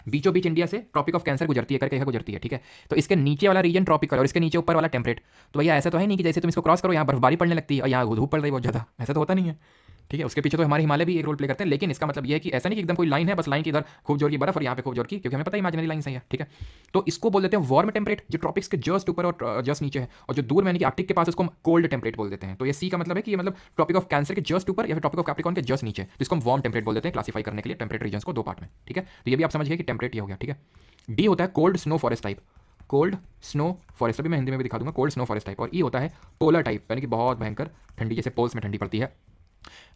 बीचों बीच इंडिया से ट्रॉपिक ऑफ कैंसर गुजरती है, करके गुजरती है। ठीक है, तो इसके नीचे वाला रीजन ट्रॉपिकल और इसके नीचे ऊपर वाला टेम्परेट। तो भैया ऐसा तो है नहीं कि जैसे तुम इसको क्रॉस करो यहाँ बर्फबारी पड़ने लगती है और यहाँ धूप पड़ रही है बहुत ज़्यादा, ऐसा तो होता नहीं है। ठीक है, उसके पीछे तो हमारे हिमालय भी एक रोल प्ले करते हैं, लेकिन इसका मतलब ये है कि ऐसा नहीं कि एकदम कोई लाइन है, बस लाइन की इधर खूब जोर की बर्फ और यहाँ पे खूब जोर की, क्योंकि हमें पता है इमेजिनरी लाइन सही है। ठीक है, तो इसको बोल देते हैं वार्म टेम्परेट, जो ट्रॉपिक्स के जस्ट ऊपर और जस्ट नीचे है, और जो दूर में यानी कि आर्कटिक के पास उसको हम कोल्ड टेम्परेट बोल देते हैं। तो ये सी का मतलब है कि ये मतलब ट्रॉपिक ऑफ कैंसर के जस्ट ऊपर या फिर ट्रॉपिक ऑफ कैप्रिकॉर्न के जस्ट नीचे, तो इसको हम वार्म टेम्परेट बोल देते हैं, क्लासीफाई करने के लिए टेम्परेट रीजन को 2 पार्ट में। ठीक है, तो ये भी आप समझिए कि टेम्परेट ये हो गया। ठीक है, डी होता है cold snow forest type, cold snow forest, अभी मैं हिंदी में भी दिखा दूंगा, कोल्ड स्नो फॉरेस्ट टाइप। और ई होता है पोलर टाइप, यानी कि बहुत भयंकर ठंडी, जैसे पोल्स में ठंडी पड़ती है।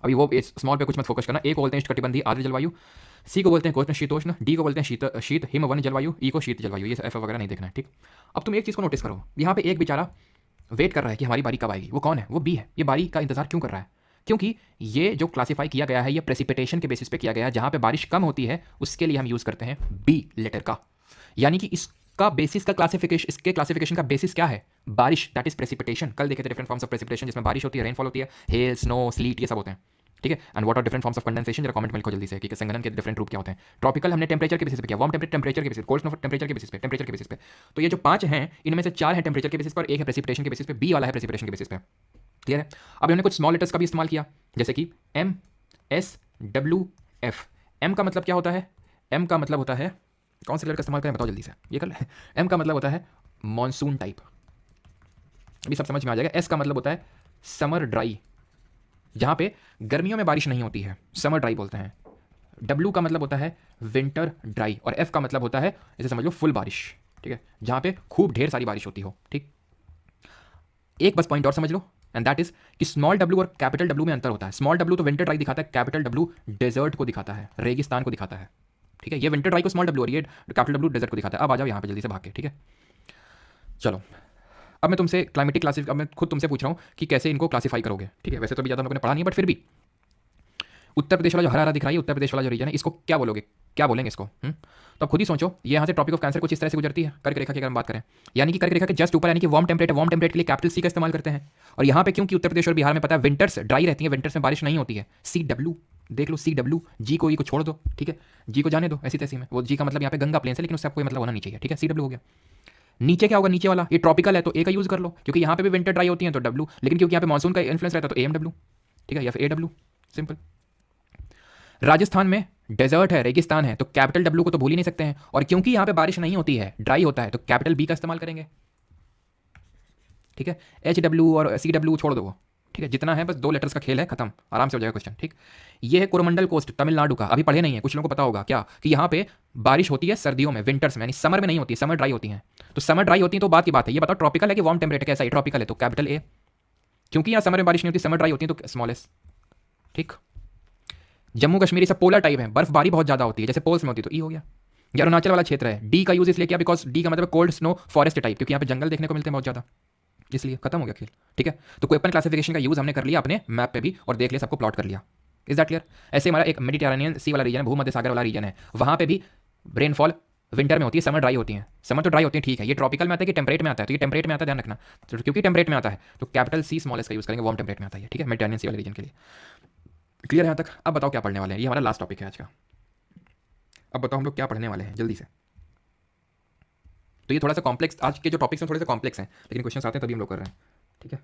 अभी वो स्मॉल पे कुछ मत फोकस करना। ए को बोलते हैं उष्णकटिबंधीय आर्द्र जलवायु, सी को बोलते हैं गोष्ण शीतोष्ण, डी को बोलते हैं शीत हिमवन जलवायु, ई को शीत जलवायु। ये एफ वगैरह नहीं देखना है। ठीक, अब तुम एक चीज़ को नोटिस करो, यहाँ पे एक बेचारा वेट कर रहा है कि हमारी बारी कब आएगी। वो कौन है? वो बी है। ये बारी का इंतजार क्यों कर रहा है? क्योंकि ये जो क्लासीफाई किया गया है, ये प्रेसिपिटेशन के बेसिस पे किया गया है, जहाँ पे बारिश कम होती है उसके लिए हम यूज़ करते हैं बी लेटर का। यानी कि इसका बेसिस का क्लासिफिकेशन, इसके क्लासिफिकेशन का बेसिस क्या है? बारिश, दैट इज प्रेसिपिटेशन। कल देखे थे डिफरेंट फॉर्म्स ऑफ प्रेसिपिटेशन, जिसमें बारिश होती है, रेनफॉल होती है, हेल, स्नो, स्लीट, ये सब होते हैं। ठीक है, and what are different forms of condensation, जरा कमेंट में लिखो जल्दी से कि संघनन के डिफरेंट रूप क्या होते हैं। ट्रॉपिकल हमने टेम्परेचर के बेसिस पे किया, वार्म टेम्परेचर के बेसिस, कोल्ड स्नो टेम्परेचर के बेसिस पे, टेम्परेचर के बेसिस पे। तो ये जो 5 हैं, इनमें से 4 हैं टेम्परेचर के बेसिस पर, एक है प्रेसिपिटेशन के बेसिस पे, बी वाला है प्रेसिपिटेशन के बेसिस पे। क्लियर है? अब इन्होंने कुछ स्मॉल लेटर्स का भी इस्तेमाल किया, जैसे कि M, S, W, F. M का मतलब क्या होता है? एम का मतलब होता है, कौन से लेटर का इस्तेमाल करें बताओ जल्दी से, ये कर ले। एम का मतलब होता है मॉनसून टाइप, अभी सब समझ में आ जाएगा। एस का मतलब होता है समर ड्राई, जहाँ पे गर्मियों में बारिश नहीं होती है, समर ड्राई बोलते हैं। डब्ल्यू का मतलब होता है विंटर ड्राई, और एफ का मतलब होता है, जैसे समझ लो फुल बारिश। ठीक है, जहाँ पे खूब ढेर सारी बारिश होती हो। ठीक, एक बस पॉइंट और समझ लो, एंड दैट इज कि स्मॉल डब्ल्यू और कैपिटल डब्ल्यू में अंतर होता है। स्मॉल डब्ल्यू तो विंटर ड्राई दिखाता है, कैपिटल डब्ल्यू डेजर्ट को दिखाता है, रेगिस्तान को दिखाता है। ठीक है, ये विंटर ड्राई को स्मॉल डब्ल्यू और ये कैपिटल डब्ल्यू डेजर्ट को दिखाता है। अब आ जाओ यहाँ पे जल्दी से भाग के। ठीक है, चलो अब मैं तुमसे क्लाइमेटिक क्लासिफ, अब मैं खुद तुमसे पूछ रहा हूँ कि कैसे इनको क्लासीफाई करोगे। ठीक है, वैसे तो अभी ज़्यादा हम लोगों ने पढ़ा नहीं है, बट फिर भी उत्तर प्रदेश वाला जो हरा हरा दिख रहा है, उत्तर प्रदेश वाला जो रीजन है, इसको क्या बोलोगे, क्या बोलेंगे इसको? तो अब खुद ही सोचो, ये यहाँ से ट्रॉपिक ऑफ कैंसर कुछ इस तरह से गुजरती है, कर्क रेखा की अगर हम बात करें, यानी कि कर्क रेखा के जस्ट ऊपर, यानी कि वार्म टेम्परेचर, वार्म टेम्परेचर के लिए कैपिटल सी का इस्तेमाल करते हैं। और यहाँ पे क्योंकि उत्तर प्रदेश और बिहार में पता है विंटर्स ड्राई रहती है, विंटर्स में बारिश नहीं होती है, सी डब्ल्यू देख लो, सी डब्ल्यू। जी को, ई को छोड़ दो, ठीक है, जी को जाने दो ऐसी तैसी में, वो जी का मतलब यहाँ पे गंगा प्लेन से, लेकिन उससे कोई मतलब होना नहीं चाहिए। ठीक है, सी डब्ल्यू हो गया। नीचे क्या होगा? नीचे वाला ये ट्रॉपिकल है तो ए का यूज कर लो, क्योंकि यहाँ पे भी विंटर ड्राई होती है तो डब्ल्यू, लेकिन क्योंकि यहाँ पे मानसून का इन्फ्लुएंस रहता है तो एम डब्ल्यू। ठीक है, या फिर ए डब्ल्यू, सिंपल। राजस्थान में डेजर्ट है, रेगिस्तान है, तो कैपिटल डब्ल्यू को तो भूल ही नहीं सकते हैं, और क्योंकि यहाँ पे बारिश नहीं होती है, ड्राई होता है, तो कैपिटल बी का इस्तेमाल करेंगे। ठीक है, एच डब्ल्यू और सी डब्ल्यू छोड़ दो, ठीक है, जितना है बस 2 लेटर्स का खेल है, खत्म, आराम से हो जाएगा क्वेश्चन। ठीक, ये है कोरोमंडल कोस्ट तमिलनाडु का, अभी पढ़े नहीं है, कुछ लोगों को पता होगा क्या कि यहाँ पे बारिश होती है सर्दियों में, विंटर्स में, यानी समर में नहीं होती है, समर ड्राई होती है। तो समर ड्राई होती है तो बात की बात है, ये बताओ ट्रॉपिकल है कि वार्म टेम्परेचर कैसा है? ट्रॉपिकल है तो कैपिटल ए, क्योंकि यहाँ समर में बारिश नहीं होती, समर ड्राई होती है तो स्मॉल एस। ठीक, जम्मू कश्मीर सब पोलर टाइप है, बर्फबारी बहुत ज्यादा होती है, जैसे पोल्स में होती है, तो ई हो गया। ये अरुणाचल वाला क्षेत्र है, डी का यूज इसलिए किया बिकॉज डी का मतलब कोल्ड स्नो फॉरेस्ट टाइप, क्योंकि यहाँ पे जंगल देखने को मिलते हैं बहुत ज्यादा, इसलिए खत्म हो गया खेल। ठीक है, तो कोई अपन क्लासिफिकेशन का यूज हमने कर लिया अपने मैप पे भी, और देख लिया, सबको प्लॉट कर लिया। Is that clear? ऐसे हमारा एक मेडिटेरेनियन सी वाला रीजन है, भूमध्य सागर वाला रीजन है, वहां पे भी रेनफॉल विंटर में होती है, समर ड्राई होती है। समर तो ड्राई होती है, ठीक है, ये ट्रॉपिकल में आता है कि टेम्परेट में आता है? तो ये टेम्परेट में आता है, ध्यान रखना। तो क्योंकि टेम्परेट में आता है तो कैपिटल सी स्मॉल एस का यूज करेंगे, वार्म टेम्परेट में आता है। ठीक है, मेडिटेरेनियन सी वाले रीजन के लिए। क्लियर है यहाँ तक? अब बताओ क्या पढ़ने वाले हैं, ये हमारा लास्ट टॉपिक है आज का। अब बताओ हम लोग क्या पढ़ने वाले हैं जल्दी से। तो ये थोड़ा सा कॉम्प्लेक्स, आज के जो टॉपिक्स हैं थोड़े से कॉम्प्लेक्स हैं, लेकिन क्वेश्चन आते हैं तभी हम लोग कर रहे हैं। ठीक है,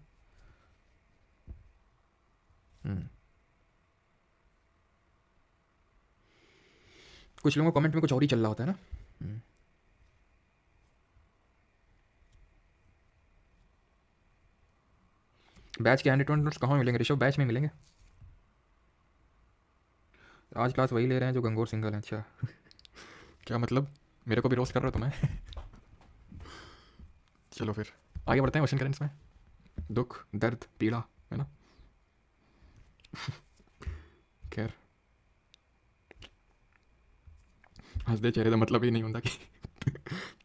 कुछ लोगों को कमेंट में कुछ और ही चल रहा होता है ना। बैच के 100 नोट्स कहाँ मिलेंगे ऋषभ? बैच में मिलेंगे। आज क्लास वही ले रहे हैं जो गंगोर सिंगल है। अच्छा क्या मतलब, मेरे को भी रोस्ट कर रहा हो तुम्हें? चलो फिर आगे बढ़ते हैं ओशन करेंट्स में। दुख, दर्द, पीड़ा, है ना। खैर, हसदे चेहरे का मतलब ही नहीं होता कि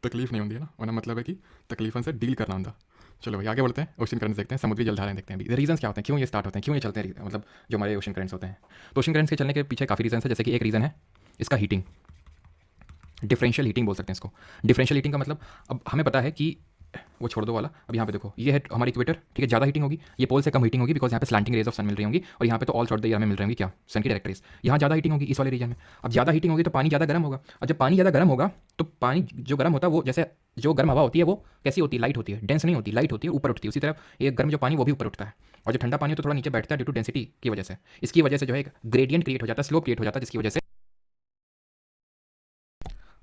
तकलीफ नहीं होती है ना, वरना मतलब है कि तकलीफन से डील करना होता। चलो भाई आगे बढ़ते हैं, ओशन करंट्स देखते हैं, समुद्री जलधाराएं देखते हैं अभी रीजन क्या होते हैं, क्यों ये स्टार्ट होते हैं, क्यों ये चलते हैं, मतलब जो हमारे ओशन करंट्स होते हैं। तो ओशन करंट्स के चलने के पीछे काफ़ी रीजन है, जैसे कि एक रीज़न है इसका हीटिंग, डिफरेंशियल हीटिंग बोल सकते हैं इसको। डिफरेंशियल हीटिंग का मतलब, अब हमें पता है कि वो छोड़ दो वाला, अब यहाँ पे देखो ये है हमारी इक्वेटर, ठीक है, ज़्यादा हीटिंग होगी, ये पोल से कम हीटिंग होगी बिकॉज यहाँ पे स्लैंटिंग रेज ऑफ सन मिल रही होंगी, और यहाँ पे तो ऑल थ्रू द ईयर में मिल रही होंगी क्या, सन की डायरेक्ट रेज। यहाँ ज़्यादा हीटिंग होगी इस वाले रीजन में। अब ज़्यादा हीटिंग होगी तो पानी ज़्यादा गर्म होगा, और जब पानी ज़्यादा गर्म होगा तो पानी जो गर्म होता है वो, जैसे जो गर्म हवा होती है वो कैसी होती है, लाइट होती है, डेंस नहीं होती, लाइट होती है, ऊपर उठती है। उसी तरह ये गर्म जो पानी वो भी ऊपर उठता है, और जो ठंडा पानी है तो थोड़ा नीचे बैठता है ड्यू टू डेंसिटी की वजह से। इसकी वजह से जो है एक ग्रेडियंट क्रिएट हो जाता है, स्लोप क्रिएट हो जाता है, जिसकी वजह से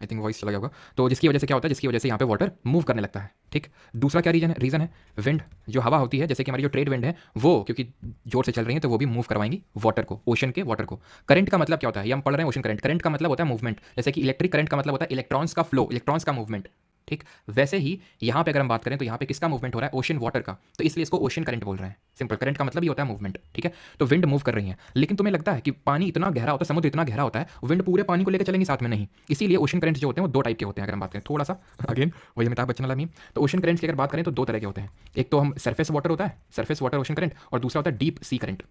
आई थिंक वॉइस चला गया होगा, तो जिसकी वजह से क्या होता है, जिसकी वजह से यहाँ पे वाटर मूव करने लगता है। ठीक, दूसरा क्या रीज़न है विंड, जो हवा होती है, जैसे कि हमारी जो ट्रेड विंड है वो क्योंकि जोर से चल रही है तो वो भी मूव करवाएंगी वाटर को, ओशन के वाटर को। करंट का मतलब क्या होता है, ये हम पढ़ रहे हैं ओशन करंट, करंट का मतलब होता है मूवमेंट, जैसे कि इलेक्ट्रिक करंट का मतलब होता है इलेक्ट्रॉन्स का फ्लो, इलेक्ट्रॉन्स का मूवमेंट। ठीक, वैसे ही यहाँ पे अगर हम बात करें तो यहाँ पे किसका मूवमेंट हो रहा है, ओशन वाटर का, तो इसलिए इसको ओशन करंट बोल रहे हैं। सिंपल, करंट का मतलब ही होता है मूवमेंट। ठीक है, तो विंड मूव कर रही है, लेकिन तुम्हें लगता है कि पानी इतना गहरा होता है, समुद्र इतना गहरा होता है, विंड पूरे पानी को लेकर चलेंगे साथ में, नहीं। इसीलिए ओशन करंट जो होते हैं वो दो टाइप के होते हैं। अगर हम बात करें थोड़ा सा अगेन वही अमिताभ बच्चन वाला मीम, तो ओशन करंट्स की अगर बात करें तो दो तरह के होते हैं। एक तो हम सरफेस वाटर होता है, सरफेस वाटर ओशन करंट, और दूसरा होता है deep sea current,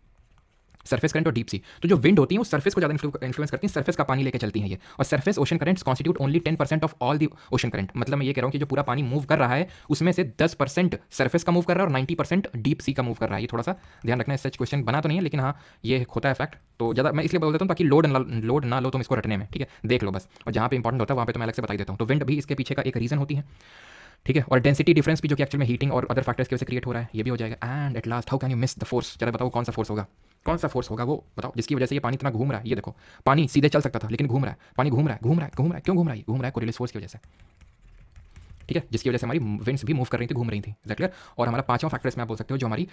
surface current और डीप सी। तो जो विंड होती है वो सरफेस को ज़्यादा इन्फ्लुएंस करती है, सरफेस का पानी लेके चलती हैं ये, और surface ocean currents constitute only 10% of all the ocean current. मतलब मैं ये कह रहा हूँ कि जो पूरा पानी मूव कर रहा है उसमें से 10% सरफेस का मूव कर रहा है और 90% डीप सी का मूव कर रहा है। ये थोड़ा सा ध्यान रखना है, सच क्वेश्चन बना तो नहीं है लेकिन हाँ ये होता है फैक्ट। तो ज़्यादा मैं इसलिए बोल देता हूँ ताकि लोड ना लो तुम इसको रटने में, ठीक है, देख लो बस, और जहाँ पे इंपॉर्टेंट होता है वहाँ पे तो मैं अलग से बता देता हूँ। तो विंड भी इसके पीछे का एक रीज़न होती है, ठीक है, और डेंसिटी डिफरेंस भी जो कि एक्चुअल में हीटिंग और अदर फैक्टर्स की वजह से क्रिएट हो रहा है, ये भी हो जाएगा। And at last, how can you miss the force, जरा बताओ कौन सा फोर्स होगा, कौन सा फोर्स होगा वो बताओ, जिसकी वजह से ये पानी इतना घूम रहा है। ये देखो पानी सीधे चल सकता था लेकिन घूम रहा है, पानी घूम रहा है, घूम रहा है, घूम रहा है, क्यों घूम रहा है, घूम रहा है कोरिलेस फोर्स की वजह से। ठीक है, जिसकी वजह से हमारी विंड्स भी मूव कर रही थी, घूम रही थी, क्लियर। और हमारा पांचवा फैक्टर इसमें आप बोल सकते हो जो हमारी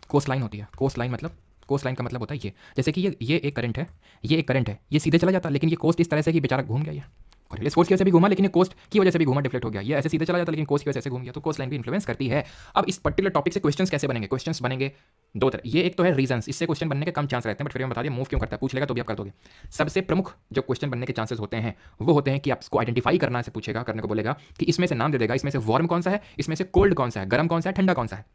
कोस्ट लाइन होती है। कोस्ट लाइन मतलब, कोस्ट लाइन का मतलब होता है ये, जैसे कि ये एक करंट है, ये एक करंट है, ये सीधे चला जाता लेकिन ये कोस्ट इस तरह से कि बेचारा घूम गया, ये कोरिलेस फोर्स की वजह से भी घूमा लेकिन ये कोस्ट की वजह से भी घूमा, डिफ्लेक्ट हो गया, ये ऐसे सीधे चला जाता लेकिन कोस्ट की वजह से घूम गया, तो कोस्ट लाइन भी इन्फ्लुएंस करती है। अब इस पर्टिकुलर टॉपिक से क्वेश्चंस कैसे बनेंगे, क्वेश्चंस बनेंगे दो तरह, ये एक तो है रीजंस, इससे क्वेश्चन बनने के कम चांस रहते हैं, बट फिर मैं बता दिया मूव क्यों करता है, पूछ लेगा तो भी आप कर दोगे। सबसे प्रमुख जो क्वेश्चन बनने के चांसेस होते हैं वो होते हैं कि आपको आइडेंटिफाई करना से पूछेगा, करने को बोलेगा कि इसमें से नाम दे देगा, इसमें से वार्म कौन सा है, इसमें से कोल्ड कौन सा है, गर्म कौन सा है, ठंडा कौन सा है।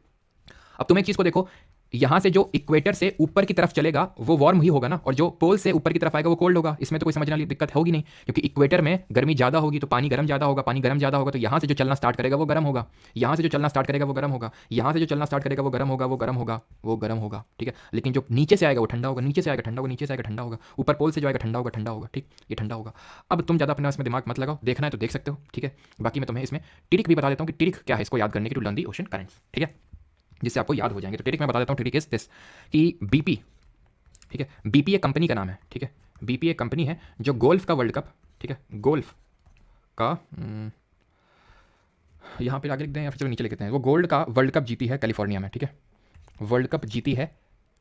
अब तुम एक चीज को देखो, यहां से जो इक्वेटर से ऊपर की तरफ चलेगा वो वार्म ही होगा ना, और जो पोल से ऊपर की तरफ आएगा वो कोल्ड होगा। इसमें तो कोई समझने वाली दिक्कत होगी नहीं, क्योंकि इक्वेटर में गर्मी ज्यादा होगी तो पानी गर्म ज्यादा होगा, पानी गर्म ज्यादा होगा तो यहां से जो चलना स्टार्ट करेगा वो गर्म होगा, यहां से जो चलना स्टार्ट करेगा वो गर्म होगा, यहां से जो चलना स्टार्ट करेगा वो गर्म होगा, वो गर्म होगा, वो गर्म होगा, ठीक है। लेकिन जो नीचे से आएगा वो ठंडा होगा, नीचे से आएगा ठंडा होगा, नीचे से आएगा ठंडा होगा, ऊपर पोल से जो आएगा ठंडा होगा, ठंडा होगा, ठीक, ये ठंडा होगा। अब तुम ज्यादा अपने इसमें दिमाग मत लगाओ, देखना है तो देख सकते हो, ठीक है। बाकी मैं तुम्हें इसमें ट्रिक भी बता देता हूँ कि ट्रिक क्या है इसको याद करने की, to learn the ocean currents, ठीक है, जिससे आपको याद हो जाएंगे। तो ट्रिक मैं बता देता हूँ, ट्रिक इज दिस कि बीपी, ठीक है, बीपी एक कंपनी का नाम है, ठीक है, बीपी एक कंपनी है जो गोल्फ का वर्ल्ड कप, ठीक है, गोल्फ का यहाँ पे आगे लिख दें या फिर चलो नीचे लिख देते हैं, वो गोल्ड का वर्ल्ड कप जीती है कैलिफोर्निया में, ठीक है, वर्ल्ड कप जीती है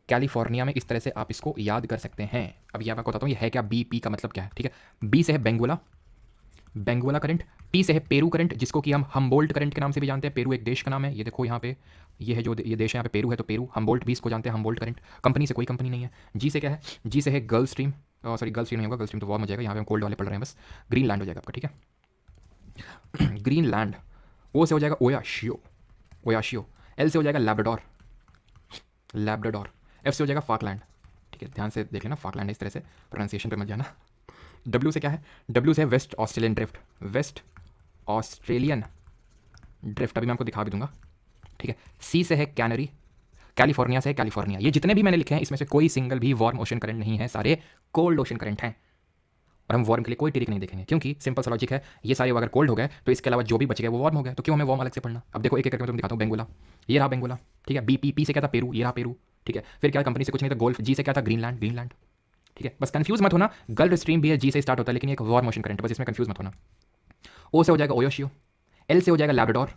कैलिफोर्निया में। इस तरह से आप इसको याद कर सकते हैं। अब ये आपको बताता हूँ ये है क्या, बीपी का मतलब क्या है, ठीक है। बी से है बेंगोला, बेंगोला करंट, पी से है पेरू करंट, जिसको कि हम हम्बोल्ट करंट के नाम से भी जानते हैं। पेरू एक देश का नाम है, ये देखो यहाँ पे, ये है जो ये देश है यहाँ पे पेरू है, तो पेरू, हम्बोल्ट भी इसको जानते हैं, हम्बोल्ट करंट। कंपनी से कोई कंपनी नहीं है। जी से क्या है, जी से है gulf stream, sorry gulf stream नहीं होगा, गल्फ स्ट्रीम तो वार्म हो जाएगा, यहाँ पे हम कोल्ड वाले पढ़ रहे हैं बस, ग्रीनलैंड हो जाएगा आपका, ठीक है, ग्रीनलैंड। ओ से हो जाएगा ओयाशियो, ओयाशियो। एल से हो जाएगा लैब्राडोर, लैब्राडोर। एफ से हो जाएगा फाकलैंड, ठीक है, ध्यान से देख लेना, फाकलैंड इस तरह से, प्रोनाउंसिएशन पे मत जाना। डब्ल्यू से क्या है, डब्ल्यू से है waste Australian drift, waste Australian drift, अभी मैं आपको दिखा भी दूंगा, ठीक है। सी से है कैनरी, कैलिफोर्निया से है कैलिफोर्निया। ये जितने भी मैंने लिखे हैं इसमें से कोई सिंगल भी वार्म ओशन करंट नहीं है, सारे कोल्ड ओशन करंट हैं, और हम वार्म के लिए कोई ट्रिक नहीं देखेंगे क्योंकि सिंपल सा लॉजिक है, ये सारे अगर कोल्ड हो गए तो इसके अलावा जो भी बच गए वो वार्म हो गए, तो क्यों हमें वार्म अलग से पढ़ना। अब देखो एक एक करके मैं तुम दिखाता हूँ। बेंगोला, ये रहा बेंगोला, ठीक है। बी पी से क्या था, पेरू, ये रहा पेरू, ठीक है। फिर क्या कंपनी से कुछ नहीं था, गोल्फ। जी से क्या था, ग्रीनलैंड, ग्रीनलैंड, ठीक है। बस कंफ्यूज मत होना, गल्फ स्ट्रीम भी है, जी से स्टार्ट होता है लेकिन एक वार्म ओशन करंट, बस इसमें कंफ्यूज मत होना। ओ से हो जाएगा ओयोशियो, एल से हो जाएगा लैब्राडोर,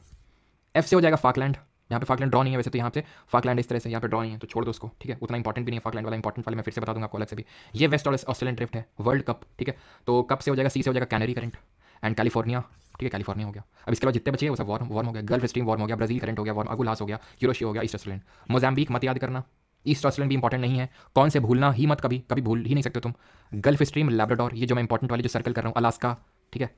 एफ से हो जाएगा फाकलैंड। यहाँ पे फाकलैंड ड्रॉ नहीं है वैसे तो, यहाँ पे फाकलैंड इस तरह से यहाँ पे ड्रॉ नहीं है तो छोड़ दो उसको, ठीक है, उतना इंपॉर्टेंट भी नहीं है फाकलैंड वाला, इंपॉर्टेंट वाले मैं फिर से बता दूंगा आपको अलग से भी। ये वेस्ट ऑस्ट्रेलियन ड्रिफ्ट है, वर्ल्ड कप, ठीक है। तो कप से हो जाएगा, सी से हो जाएगा कैनरी करंट एंड कैलिफोर्निया, ठीक है, कैलिफोर्निया हो गया। अब इसके बाद जितने बचे वो सब वार्म हो गया, गल्फ स्ट्रीम वार्म हो गया, ब्राजील करंट हो गया वार्म, अगुलास हो गया, यूरोशिया हो गया, ईस्ट ऑस्ट्रेलियन। मोजाम्बिक मत याद करना, ईस्ट ऑस्ट्रेलियन भी इंपॉर्टेंट नहीं है, कौन से भूलना ही मत, कभी कभी भूल ही नहीं सकते तुम। गल्फ स्ट्रीम, लैब्राडोर, ये जो मैं इंपॉर्टेंट वाली जो सर्कल कर रहा हूँ, अलास्का, ठीक है,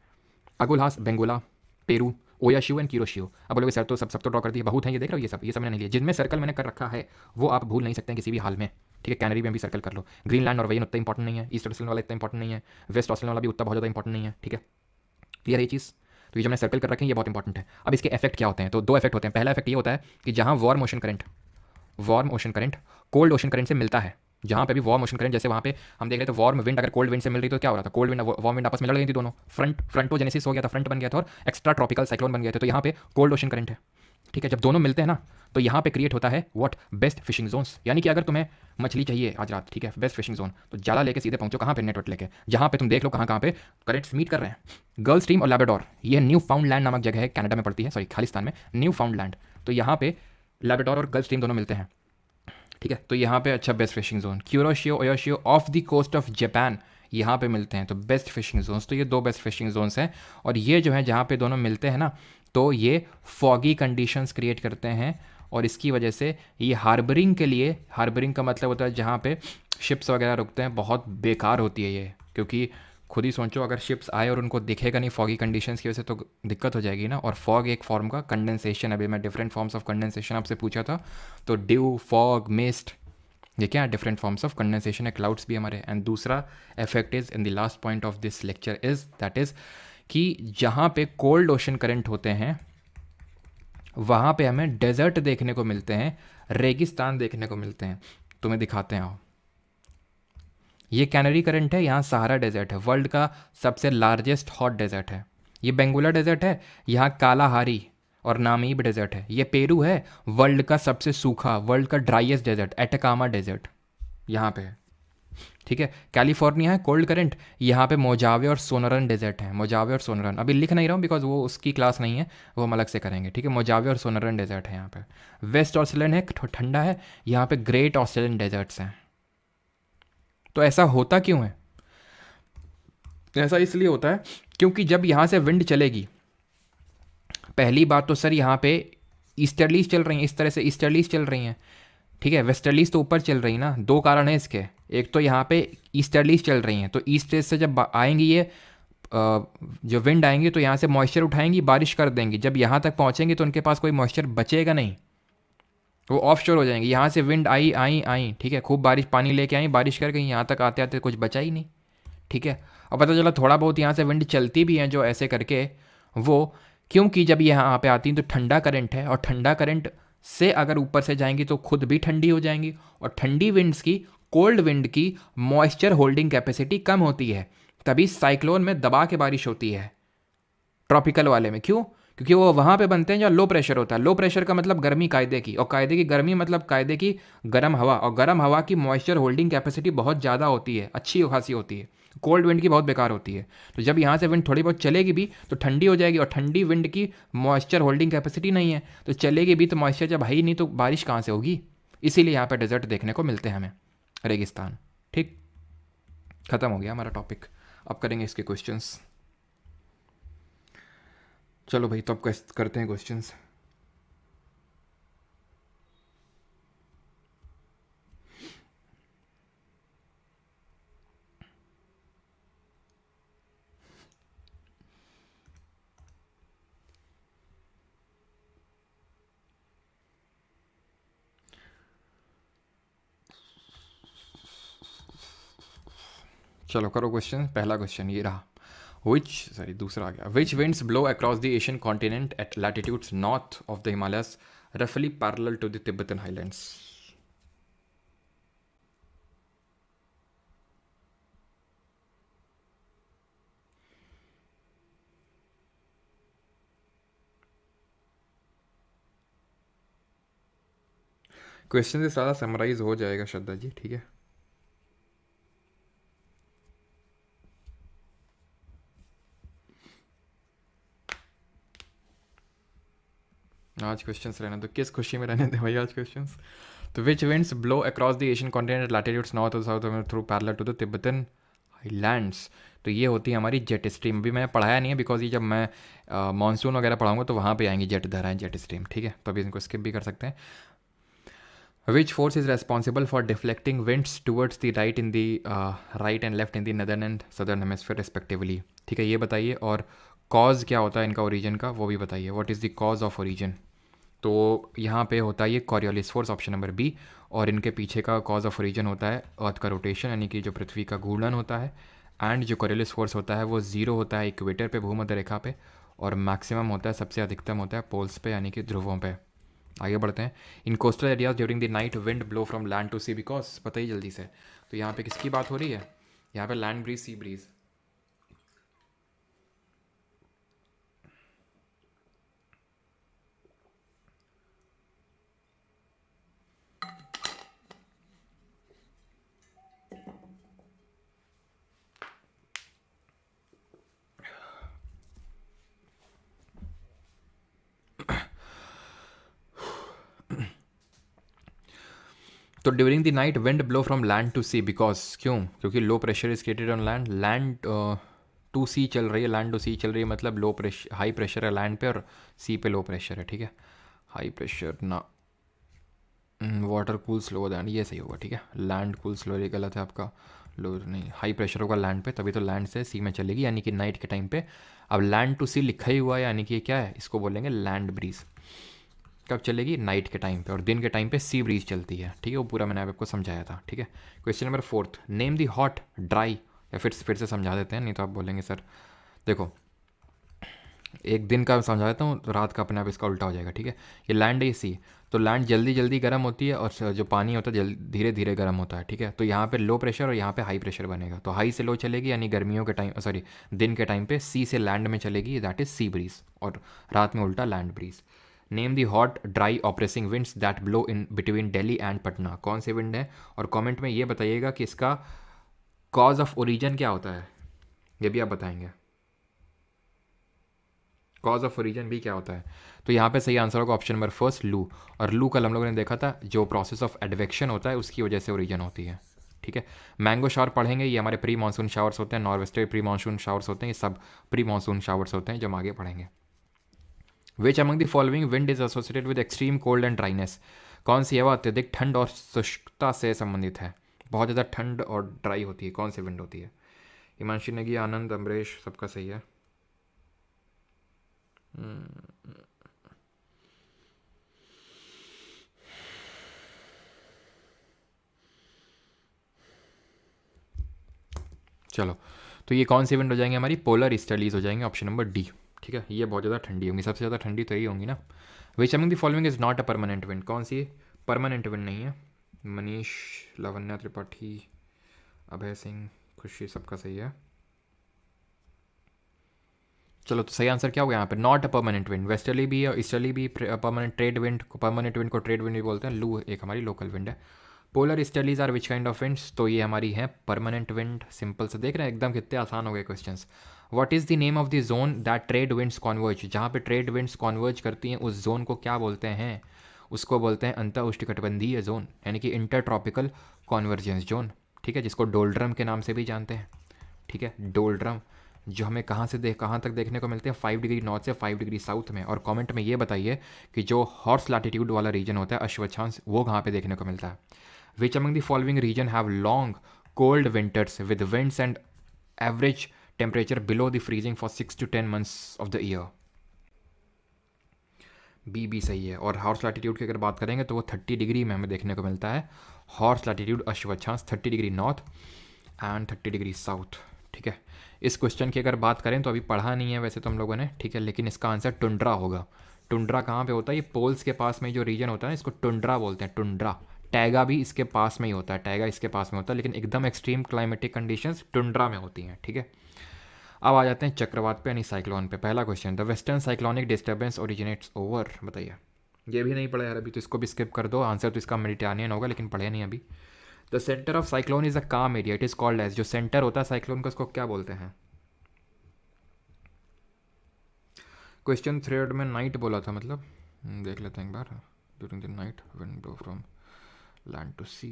अगुलहास, बेंगोला, पेरू, ओयाशियो एंड किरोशियो। अब बोलोगे सर तो सब तो ड्रॉ कर दिए, बहुत हैं ये, देख रहे हो ये सब मैंने नहीं लिया, जिनमें सर्कल मैंने कर रखा है वो आप भूल नहीं सकते हैं किसी भी हाल में, ठीक है। कैनरी में भी सर्कल कर लो। ग्रीनलैंड नॉर्वेजियन उतना इंपॉर्टेंट नहीं है, ईस्ट ऑस्ट्रेलियन वाला इतना इंपॉर्टेंट नहीं है, वेस्ट ऑस्ट्रेलियन वाला भी उतना बहुत ज़्यादा इंपॉर्टेंट नहीं है, ठीक है। क्लियर है ये चीज़। तो ये जो मैंने सर्कल कर रखे हैं ये बहुत इंपॉर्टेंट है। अब इसके इफेक्ट क्या होते हैं, तो दो इफेक्ट होते हैं। पहला इफेक्ट ये होता है कि जहाँ warm ocean current cold ocean current से मिलता है, जहाँ पे भी वार्म ओशन करंट, जैसे वहाँ पे हम देख रहे थे वार्म विंड अगर कोल्ड विंड से मिल रही तो क्या हो रहा था, कोल्ड विंड वार्म विंड आपस में लड़ गई थी दोनों, फ्रंटोजेनेसिस हो गया था, फ्रंट बन गया था और एक्स्ट्रा ट्रॉपिकल साइक्लोन बन गया था। तो यहाँ पे कोल्ड ओशन करंट है, ठीक है। जब दोनों मिलते हैं ना तो यहाँ पे क्रिएट होता है व्हाट, बेस्ट फिशिंग जोन्स। यानी कि अगर तुम्हें मछली चाहिए आज रात, ठीक है, बेस्ट फिशिंग जोन, तो जाला लेके सीधे पहुंचो कहाँ पे, नेटवर्क लेके, जहाँ पे तुम देख लो कहाँ पे करेंट्स मीट कर रहे हैं। गर्ल स्ट्रीम और लैब्राडोर, ये न्यू फाउंड लैंड नामक जगह है, कनाडा में पड़ती है, सॉरी खालिस्तान में, न्यू फाउंड लैंड। तो यहाँ पे लैब्राडोर और गर्ल स्ट्रीम दोनों मिलते हैं, ठीक है। तो यहाँ पे अच्छा best fishing zone, Kuroshio Oyashio off the coast of Japan, यहाँ पे मिलते हैं, तो बेस्ट फिशिंग जोन्स। तो ये दो बेस्ट फिशिंग जोन्स हैं, और ये जो है जहाँ पे दोनों मिलते हैं ना, तो ये फॉगी कंडीशंस क्रिएट करते हैं, और इसकी वजह से ये हार्बरिंग के लिए, हार्बरिंग का मतलब होता है जहाँ पे शिप्स वगैरह रुकते हैं, बहुत बेकार होती है ये, क्योंकि खुद ही सोचो अगर शिप्स आए और उनको दिखेगा नहीं फॉगी कंडीशंस की वजह से तो दिक्कत हो जाएगी ना। और फॉग एक फॉर्म का कंडेंसेशन, अभी मैं डिफरेंट फॉर्म्स ऑफ कंडेंसेशन आपसे पूछा था, तो ड्यू, फॉग, मिस्ट, ये क्या है, डिफरेंट फॉर्म्स ऑफ कंडेंसेशन है, क्लाउड्स भी हमारे। एंड दूसरा effect is in the last point of this lecture is that is कि जहाँ पे कोल्ड ओशन करंट होते हैं वहाँ पे हमें डेजर्ट देखने को मिलते हैं, रेगिस्तान देखने को मिलते हैं। तुम्हें दिखाते हैं, आओ। ये कैनरी करंट है, यहाँ सहारा डेजर्ट है, वर्ल्ड का सबसे लार्जेस्ट हॉट डेजर्ट है। ये बेंगुला डेजर्ट है, यहाँ कालाहारी और नामीब डेजर्ट है। ये पेरू है, वर्ल्ड का सबसे सूखा, वर्ल्ड का ड्राइएस्ट डेजर्ट, एटकामा डेजर्ट यहाँ पे है, ठीक है। कैलिफोर्निया है कोल्ड करंट, यहाँ पे मोजावे और सोनरन डेजर्ट है, मोजावे और सोनरन, अभी लिख नहीं रहा हूँ बिकॉज वो उसकी क्लास नहीं है, वो हम अलग से करेंगे, ठीक है। मोजावे और सोनरन डेजर्ट है यहाँ पे। वेस्ट ऑस्ट्रेलियन है, ठंडा है, यहाँ पे ग्रेट ऑस्ट्रेलियन डेजर्ट्स हैं। तो ऐसा होता क्यों है, ऐसा इसलिए होता है क्योंकि जब यहाँ से विंड चलेगी, पहली बात तो सर यहाँ पे ईस्टर्लीज चल रही हैं, इस तरह से ईस्टर्लीज चल रही हैं, ठीक है। वेस्टर्लीज तो ऊपर चल रही ना, दो कारण है इसके। एक तो यहाँ पे ईस्टर्लीज चल रही हैं, तो ईस्ट से जब आएंगी ये जो विंड आएंगी तो यहाँ से मॉइस्चर उठाएंगी, बारिश कर देंगी। जब यहाँ तक पहुँचेंगे तो उनके पास कोई मॉइस्चर बचेगा नहीं, वो ऑफ शोर हो जाएंगे। यहाँ से विंड आई आई आई, ठीक है, खूब बारिश, पानी लेके आई, बारिश कर गई, यहाँ तक आते आते कुछ बचा ही नहीं, ठीक है। और पता चला थोड़ा बहुत यहाँ से विंड चलती भी हैं जो ऐसे करके, वो क्योंकि जब यहाँ पे आती हैं तो ठंडा करंट है, और ठंडा करंट से अगर ऊपर से जाएंगी तो खुद भी ठंडी हो जाएंगी, और ठंडी विंड्स की, कोल्ड विंड की मॉइस्चर होल्डिंग कैपेसिटी कम होती है, तभी साइक्लोन में दबा के बारिश होती है ट्रॉपिकल वाले में। क्यों? क्योंकि वो वहाँ पे बनते हैं जहाँ लो प्रेशर होता है। लो प्रेशर का मतलब गर्मी कायदे की, और कायदे की गर्मी मतलब कायदे की गर्म हवा, और गर्म हवा की मॉइस्चर होल्डिंग कैपेसिटी बहुत ज़्यादा होती है, अच्छी खासी होती है। कोल्ड विंड की बहुत बेकार होती है। तो जब यहाँ से विंड थोड़ी बहुत चलेगी भी तो ठंडी हो जाएगी, और ठंडी विंड की मॉइस्चर होल्डिंग कैपेसिटी नहीं है, तो चलेगी भी तो मॉइस्चर जब है ही नहीं तो बारिश कहाँ से होगी। इसीलिए यहाँ पर डेजर्ट देखने को मिलते हैं हमें, रेगिस्तान। ठीक, खत्म हो गया हमारा टॉपिक। अब करेंगे इसके क्वेश्चंस। चलो भाई, तो अब करते हैं क्वेश्चंस। चलो करो क्वेश्चन। पहला क्वेश्चन ये रहा, दूसरा आ गया। Which winds blow across the Asian continent at latitudes north of the Himalayas रफली parallel to the Tibetan highlands. Question से सारा समराइज हो जाएगा श्रद्धा जी, ठीक है। आज क्वेश्चंस रहने दो, किस खुशी में रहने दे भाई आज क्वेश्चंस। तो which winds blow across the Asian continent latitudes north और south through parallel to the Tibetan highlands. तो ये होती है हमारी जेट स्ट्रीम। अभी मैंने पढ़ाया नहीं है बिकॉज ये जब मैं मानसून वगैरह पढ़ाऊंगा तो वहाँ पे आएंगी जेट धाराएं, जेट स्ट्रीम, ठीक है। तो अभी इनको स्किप भी कर सकते हैं। Which force is responsible for deflecting winds towards the right in the right and left in the northern and southern hemisphere respectively. ठीक है, ये बताइए। और कॉज क्या होता है इनका ओरिजिन का, वो भी बताइए। What is the cause of origin? तो यहाँ पे होता है ये Coriolis force, option number B. और इनके पीछे का कॉज ऑफ ओरिजिन होता है अर्थ का रोटेशन, यानी कि जो पृथ्वी का घूर्णन होता है। एंड जो कॉरियोलिस फोर्स होता है वो ज़ीरो होता है इक्वेटर पे, भूमध्य रेखा पे, और मैक्सिमम होता है, सबसे अधिकतम होता है पोल्स पे, यानी कि ध्रुवों पे। आगे बढ़ते हैं। In coastal areas during the night wind blow from land to sea, because बताइए जल्दी से। तो यहाँ पे किसकी बात हो रही है? यहाँ पे लैंड ब्रीज, सी ब्रीज। तो during the night wind blow from land to sea, because क्यों? क्योंकि low pressure is created on land. Land to sea चल रही है, लैंड टू सी चल रही है, मतलब लो प्रेशर, हाई प्रेशर है लैंड पे और सी पे लो प्रेशर है। ठीक है, हाई प्रेशर ना, वाटर कूल स्लो दैन, ये सही होगा। ठीक है, लैंड कूल स्लो, ये गलत है आपका। लो नहीं, हाई प्रेशर होगा लैंड पे, तभी तो लैंड से सी में चलेगी, यानी कि नाइट के टाइम पे। अब लैंड टू सी लिखा ही हुआ है, यानी कि ये क्या है, इसको बोलेंगे लैंड ब्रीज। कब चलेगी? नाइट के टाइम पे। और दिन के टाइम पे सी ब्रीज चलती है। ठीक है, वो पूरा मैंने आपको समझाया था। ठीक है, question number 4, name the hot dry, या फिर से समझा देते हैं, नहीं तो आप बोलेंगे सर देखो एक दिन का समझा देता हूँ, रात का अपने आप इसका उल्टा हो जाएगा। ठीक है, ये लैंड है, ये सी। तो लैंड जल्दी जल्दी गर्म होती है और जो पानी होता है धीरे धीरे गर्म होता है। ठीक है, तो यहाँ पे लो प्रेशर और यहाँ पे हाई प्रेशर बनेगा, तो हाई से लो चलेगी, यानी गर्मियों के टाइम, सॉरी दिन के टाइम पे सी से लैंड में चलेगी, दैट इज सी ब्रीज, और रात में उल्टा land breeze. Name the hot dry operating winds that blow in between Delhi and Patna, कौन से विंड है? और कमेंट में ये बताइएगा कि इसका कॉज ऑफ ओरिजिन क्या होता है, ये भी आप बताएंगे। कॉज ऑफ ओरिजिन भी क्या होता है? तो यहाँ पे सही आंसर होगा ऑप्शन नंबर फर्स्ट, लू। और लू कल हम लोगों ने देखा था, जो प्रोसेस ऑफ एडवेक्शन होता है उसकी वजह से ओरिजिन होती है। ठीक है, मैंगो शावर पढ़ेंगे, ये हमारे प्री मानसून शावर्स होते हैं, north westerly pre monsoon showers होते हैं, ये सब प्री मानसून शावर्स होते हैं जो हम आगे पढ़ेंगे। विच among the following wind is associated with extreme cold and dryness, कौन सी हवा अत्यधिक ठंड और शुष्कता से संबंधित है? बहुत ज़्यादा ठंड और ड्राई होती है, कौन सी विंड होती है? हिमांशी नेगी, आनंद, अमरीश, सबका सही है। चलो, तो ये कौन सी विंड हो जाएंगे? हमारी पोलर ईस्टर्लीज हो जाएंगे, ऑप्शन नंबर डी। ठीक है, ये बहुत ज़्यादा ठंडी होंगी, सबसे ज़्यादा ठंडी तो यही होंगी ना। विच among the following is not a permanent wind, कौन सी परमानेंट विंड नहीं है? मनीष, लावण्या त्रिपाठी, अभय सिंह, खुशी, सबका सही है। चलो, तो सही आंसर क्या हो गया यहाँ पे? Not a permanent wind. Westerly भी और ईस्टर्ली भी permanent trade wind, permanent wind को ट्रेड विंड भी बोलते हैं। लू एक हमारी लोकल विंड है। Polar easterlies are which kind of winds, तो ये हमारी है परमानेंट विंड। सिंपल से देख रहे हैं, एकदम कितने आसान हो गए questions. What is the name of the zone that trade winds converge, जहाँ पे ट्रेड विंड्स कॉन्वर्ज करती हैं उस जोन को क्या बोलते हैं? उसको बोलते हैं अंतर उष्णकटिबंधीय जोन, यानी कि इंटर ट्रॉपिकल कॉन्वर्जेंस जोन। ठीक है, जिसको डोल्ड्रम के नाम से भी जानते हैं। ठीक है, डोल्ड्रम, जो हमें कहाँ तक देखने को मिलते हैं? 5 डिग्री नॉर्थ से 5 डिग्री साउथ में। और कमेंट में ये बताइए कि जो हॉर्स लैटिट्यूड वाला रीजन होता है, अश्वक्षांश, वो कहाँ पे देखने को मिलता है? Which among the following region have long cold winters with winds and average temperature below the freezing for 6 to 10 months of the year? B सही है। और हॉर्स लैटिट्यूड की अगर बात करेंगे तो वो 30 डिग्री में हमें देखने को मिलता है। हॉर्स लैटिट्यूड अश्वक्षांश 30 degree north and 30 degree south. ठीक है, इस क्वेश्चन की अगर बात करें तो अभी पढ़ा नहीं है वैसे तो हम लोगों ने, ठीक है, लेकिन इसका आंसर टुंड्रा होगा। टुंड्रा कहाँ पे होता है? ये पोल्स के पास में जो रीजन होता है ना, इसको टुंड्रा बोलते हैं, टुंड्रा। टैगा भी इसके पास में ही होता है, टैगा इसके पास में होता है, लेकिन एकदम एक्सट्रीम क्लाइमेटिक कंडीशंस टुंड्रा में होती हैं। ठीक है, अब आ जाते हैं चक्रवात पे, यानी साइक्लोन पे। पहला question, the western cyclonic disturbance originates over, बताइए। ये भी नहीं पढ़ा यार अभी, तो इसको भी स्किप कर दो। आंसर तो इसका मेडिटेरेनियन होगा, लेकिन पढ़े नहीं अभी। The centre of cyclone is a calm area, it is called as, जो सेंटर होता है साइक्लोन का उसको क्या बोलते हैं? क्वेश्चन थ्रेड में नाइट बोला था, मतलब देख लेते हैं एक बार। During the night wind blow from land to sea,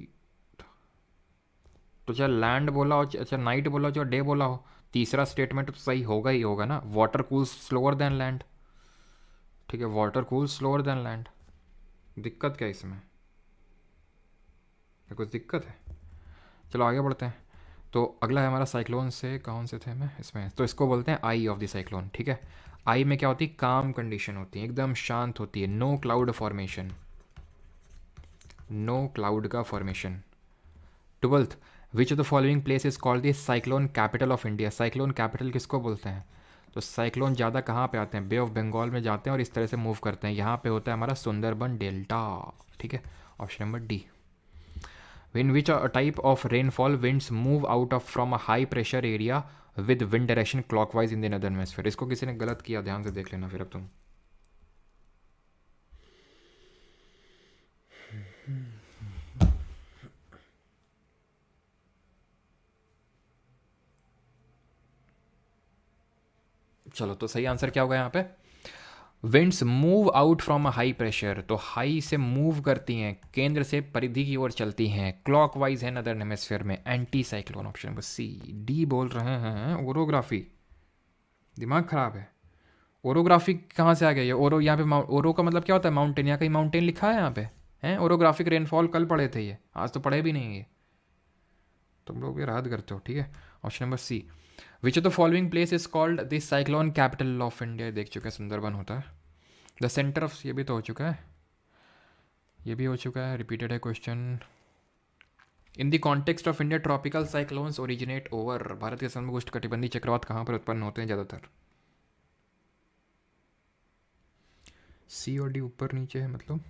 तो चाहे लैंड बोला हो, अच्छा नाइट बोला हो, चाहे डे बोला हो, तीसरा स्टेटमेंट तो सही होगा ही होगा ना। Water cools slower then land. ठीक है, water cools slower then land, दिक्कत क्या है इसमें? क्या कुछ दिक्कत है? चलो आगे बढ़ते हैं। तो अगला है हमारा साइक्लोन से, कौन से थे मैं इसमें, तो इसको बोलते हैं आई ऑफ द साइक्लोन। ठीक है, आई में क्या होती है, काम कंडीशन होती है, एकदम शांत होती है, no cloud formation, no cloud का formation. Twelfth, which of the following place is called the cyclone capital of India. Cyclone capital किसको बोलते हैं? तो साइक्लोन ज़्यादा कहाँ पे आते हैं, बे ऑफ बंगाल में जाते हैं और इस तरह से मूव करते हैं। यहाँ पे होता है हमारा सुंदरबन डेल्टा। ठीक है, option number D. In which a type of rainfall winds move out of from a high pressure area with wind direction clockwise in the northern hemisphere। इसको किसी ने गलत किया, ध्यान से देख लेना फिर अब तुम। चलो, तो सही आंसर क्या होगा यहाँ पे, winds move out from a high pressure. तो हाई से मूव करती हैं, केंद्र से परिधि की ओर चलती हैं, क्लॉकवाइज है नदर्न हेमिस्फीयर में, anti cyclone. Option number C. D बोल रहे हैं ओरोग्राफी, दिमाग खराब है। ओरोग्राफी कहाँ से आ गया ये ओरो? यहाँ पे ओरो का मतलब क्या होता है, माउंटेन। यहाँ कहीं माउंटेन लिखा है यहाँ पे? हैं, ओरोग्राफिक रेनफॉल कल पढ़े थे ये, आज तो पढ़े भी नहीं ये, तुम लोग ये याद करते हो। ठीक है, option number C. Which of the following place is called the cyclone capital of India. देख चुके हैं, सुंदरबन होता है। द सेंटर ऑफ, ये भी तो हो चुका है, ये भी हो चुका है, रिपीटेड है question. In the context of India tropical cyclones originate over. Bharat के समुद्र उष्णकटिबंधीय चक्रवात कहाँ पर उत्पन्न होते हैं ज़्यादातर? सी और डी ऊपर नीचे है, मतलब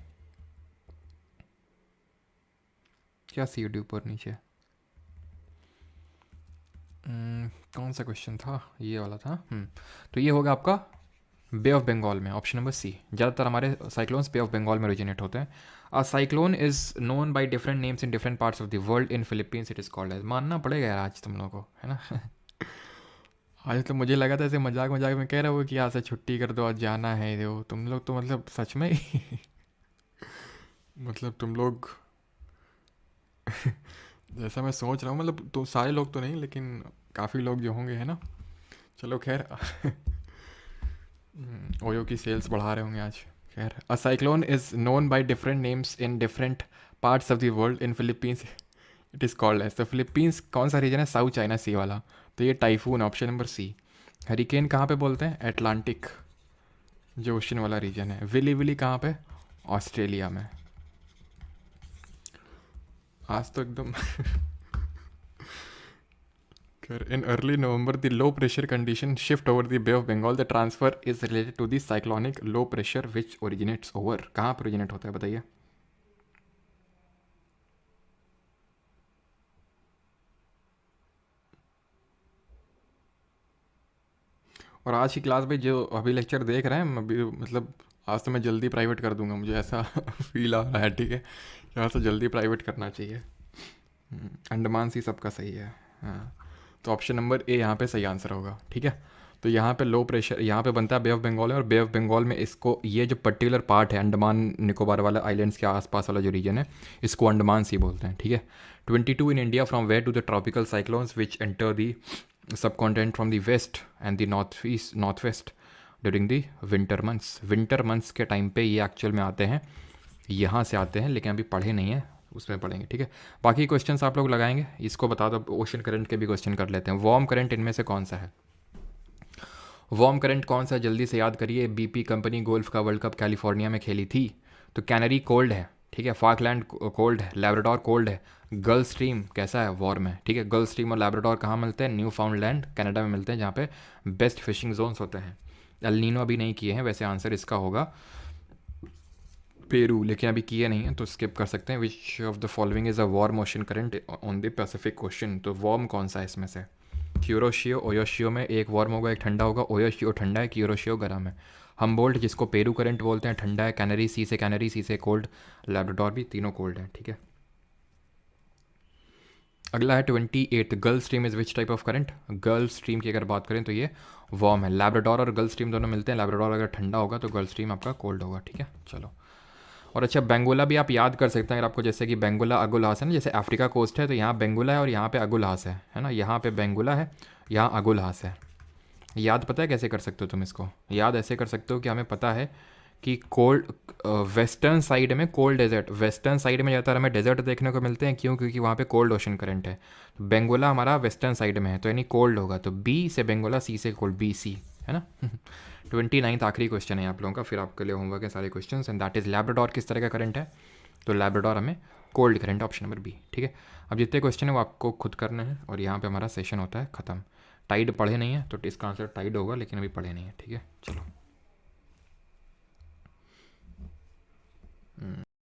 क्या सी और डी ऊपर नीचे है? कौन सा क्वेश्चन था, ये वाला था। तो ये होगा आपका बे ऑफ बंगाल में, ऑप्शन नंबर सी। ज़्यादातर हमारे साइक्लोन्स बे ऑफ बंगाल में ओरिजिनेट होते हैं। A cyclone is known by different names in different parts of the world. In Philippines it is called as. मानना पड़ेगा यार आज तुम लोगों को, है ना। आज तो मुझे लगा था ऐसे मजाक मजाक में कह रहे हो कि आज से छुट्टी कर दो, आज जाना है। दो तुम लोग तो मतलब सच में ही मतलब तुम लोग जैसा मैं सोच रहा हूँ, मतलब तो सारे लोग तो नहीं, लेकिन काफ़ी लोग जो होंगे, है ना। चलो खैर ओयो की सेल्स बढ़ा रहे होंगे आज। खैर, a cyclone is known by different names in different parts of the world. In Philippines it is called as. तो फिलीपींस कौन सा रीजन है, साउथ चाइना सी वाला, तो ये typhoon, option number C. Hurricane कहाँ पे बोलते हैं, एटलांटिक जो ओशन वाला रीजन है। विली विली कहाँ पे, ऑस्ट्रेलिया में। आज तो एकदम In early November, the low pressure condition shift over the Bay of Bengal. The transfer is related to the cyclonic low pressure which originates over. कहाँ पर originate होता है बताइए? और आज की क्लास में जो अभी लेक्चर देख रहे हैं अभी, मतलब आज तो मैं जल्दी प्राइवेट कर दूंगा, मुझे ऐसा फील आ रहा है। ठीक है, यहाँ तो जल्दी प्राइवेट करना चाहिए। अंडमान सी सबका सही है। हाँ, तो ऑप्शन नंबर ए यहाँ पे सही आंसर होगा। ठीक है, तो यहाँ पे लो प्रेशर यहाँ पे बनता है बे ऑफ बंगाल है, और बे ऑफ बंगाल में इसको, ये जो पर्टिकुलर पार्ट है अंडमान निकोबार वाला आइलैंड्स के आसपास वाला जो रीजन है, इसको अंडमान सी बोलते हैं। ठीक है, 22 in India from where to the tropical cyclones which enter the sub continent from the west and the north west during the winter months. Winter months के टाइम पे ये एक्चुअल में आते हैं, यहाँ से आते हैं, लेकिन अभी पढ़े नहीं है, उसमें पढ़ेंगे। ठीक है, बाकी क्वेश्चंस आप लोग लगाएंगे। इसको बता दो, ओशन करंट के भी क्वेश्चन कर लेते हैं। वार्म करंट इनमें से कौन सा है? वार्म करंट कौन सा, जल्दी से याद करिए। बीपी कंपनी गोल्फ का वर्ल्ड कप कैलिफोर्निया में खेली थी, तो कैनरी कोल्ड है। ठीक है, फाकलैंड कोल्ड है, लैब्राडोर कोल्ड है। गल्फ स्ट्रीम कैसा है, वार्म है। ठीक है, गल्फ स्ट्रीम और लैब्राडोर कहाँ मिलते हैं, न्यू फाउंडलैंड कनाडा में मिलते हैं, जहाँ पे बेस्ट फिशिंग जोन्स होते हैं। एल नीनो अभी नहीं किए हैं, वैसे आंसर इसका होगा पेरू, लेकिन अभी किए नहीं है तो स्किप कर सकते हैं। विच of the following is a warm ocean current on the Pacific ocean. तो वार्म कौन सा है इसमें से? क्यूरोशियो, ओयोशियो में एक वार्म होगा एक ठंडा होगा। ओयोशियो ठंडा है, क्यूरोशियो गर्म है। हमबोल्ट जिसको पेरू करंट बोलते हैं ठंडा है। कैनरी सी से कोल्ड। लैब्राडोर भी, तीनों कोल्ड है। ठीक है, अगला है 28, gulf stream is which type of current. Gulf stream की अगर बात करें तो ये वार्म है। लैब्राडोर और गल्फ स्ट्रीम दोनों मिलते हैं, लैब्राडोर अगर ठंडा होगा तो गल्फ स्ट्रीम आपका कोल्ड होगा। ठीक है, चलो। और अच्छा, बेंगोला भी आप याद कर सकते हैं अगर आपको, जैसे कि बेंगोला अगुलहास है ना, जैसे अफ्रीका कोस्ट है तो यहाँ बेंगोला है और यहाँ पे अगुलहास है ना। यहाँ पे बेंगोला है, यहाँ अगुलहास है। याद पता है कैसे कर सकते हो तुम इसको? याद ऐसे कर सकते हो कि हमें पता है कि कोल्ड वेस्टर्न साइड में कोल्ड डेजर्ट, वेस्टर्न साइड में ज़्यादातर हमें डेजर्ट देखने को मिलते हैं, क्यों? क्योंकि वहाँ पे कोल्ड ओशन करंट है। तो बेंगोला हमारा वेस्टर्न साइड में है, तो यानी कोल्ड होगा, तो बी से बेंगोला, सी से कोल्ड, बी सी, है ना। 29 आखिरी क्वेश्चन है आप लोगों का, फिर आपके लिए होमवर्क है सारे question, and that is Labrador किस तरह का करंट है? तो लैब्राडोर हमें cold current, option number B, ठीक है। अब जितने क्वेश्चन है वो आपको खुद करने हैं, और यहाँ पे हमारा सेशन होता है ख़त्म। टाइड पढ़े नहीं है तो इसका आंसर टाइड होगा, लेकिन अभी पढ़े नहीं है, ठीक है। चलो।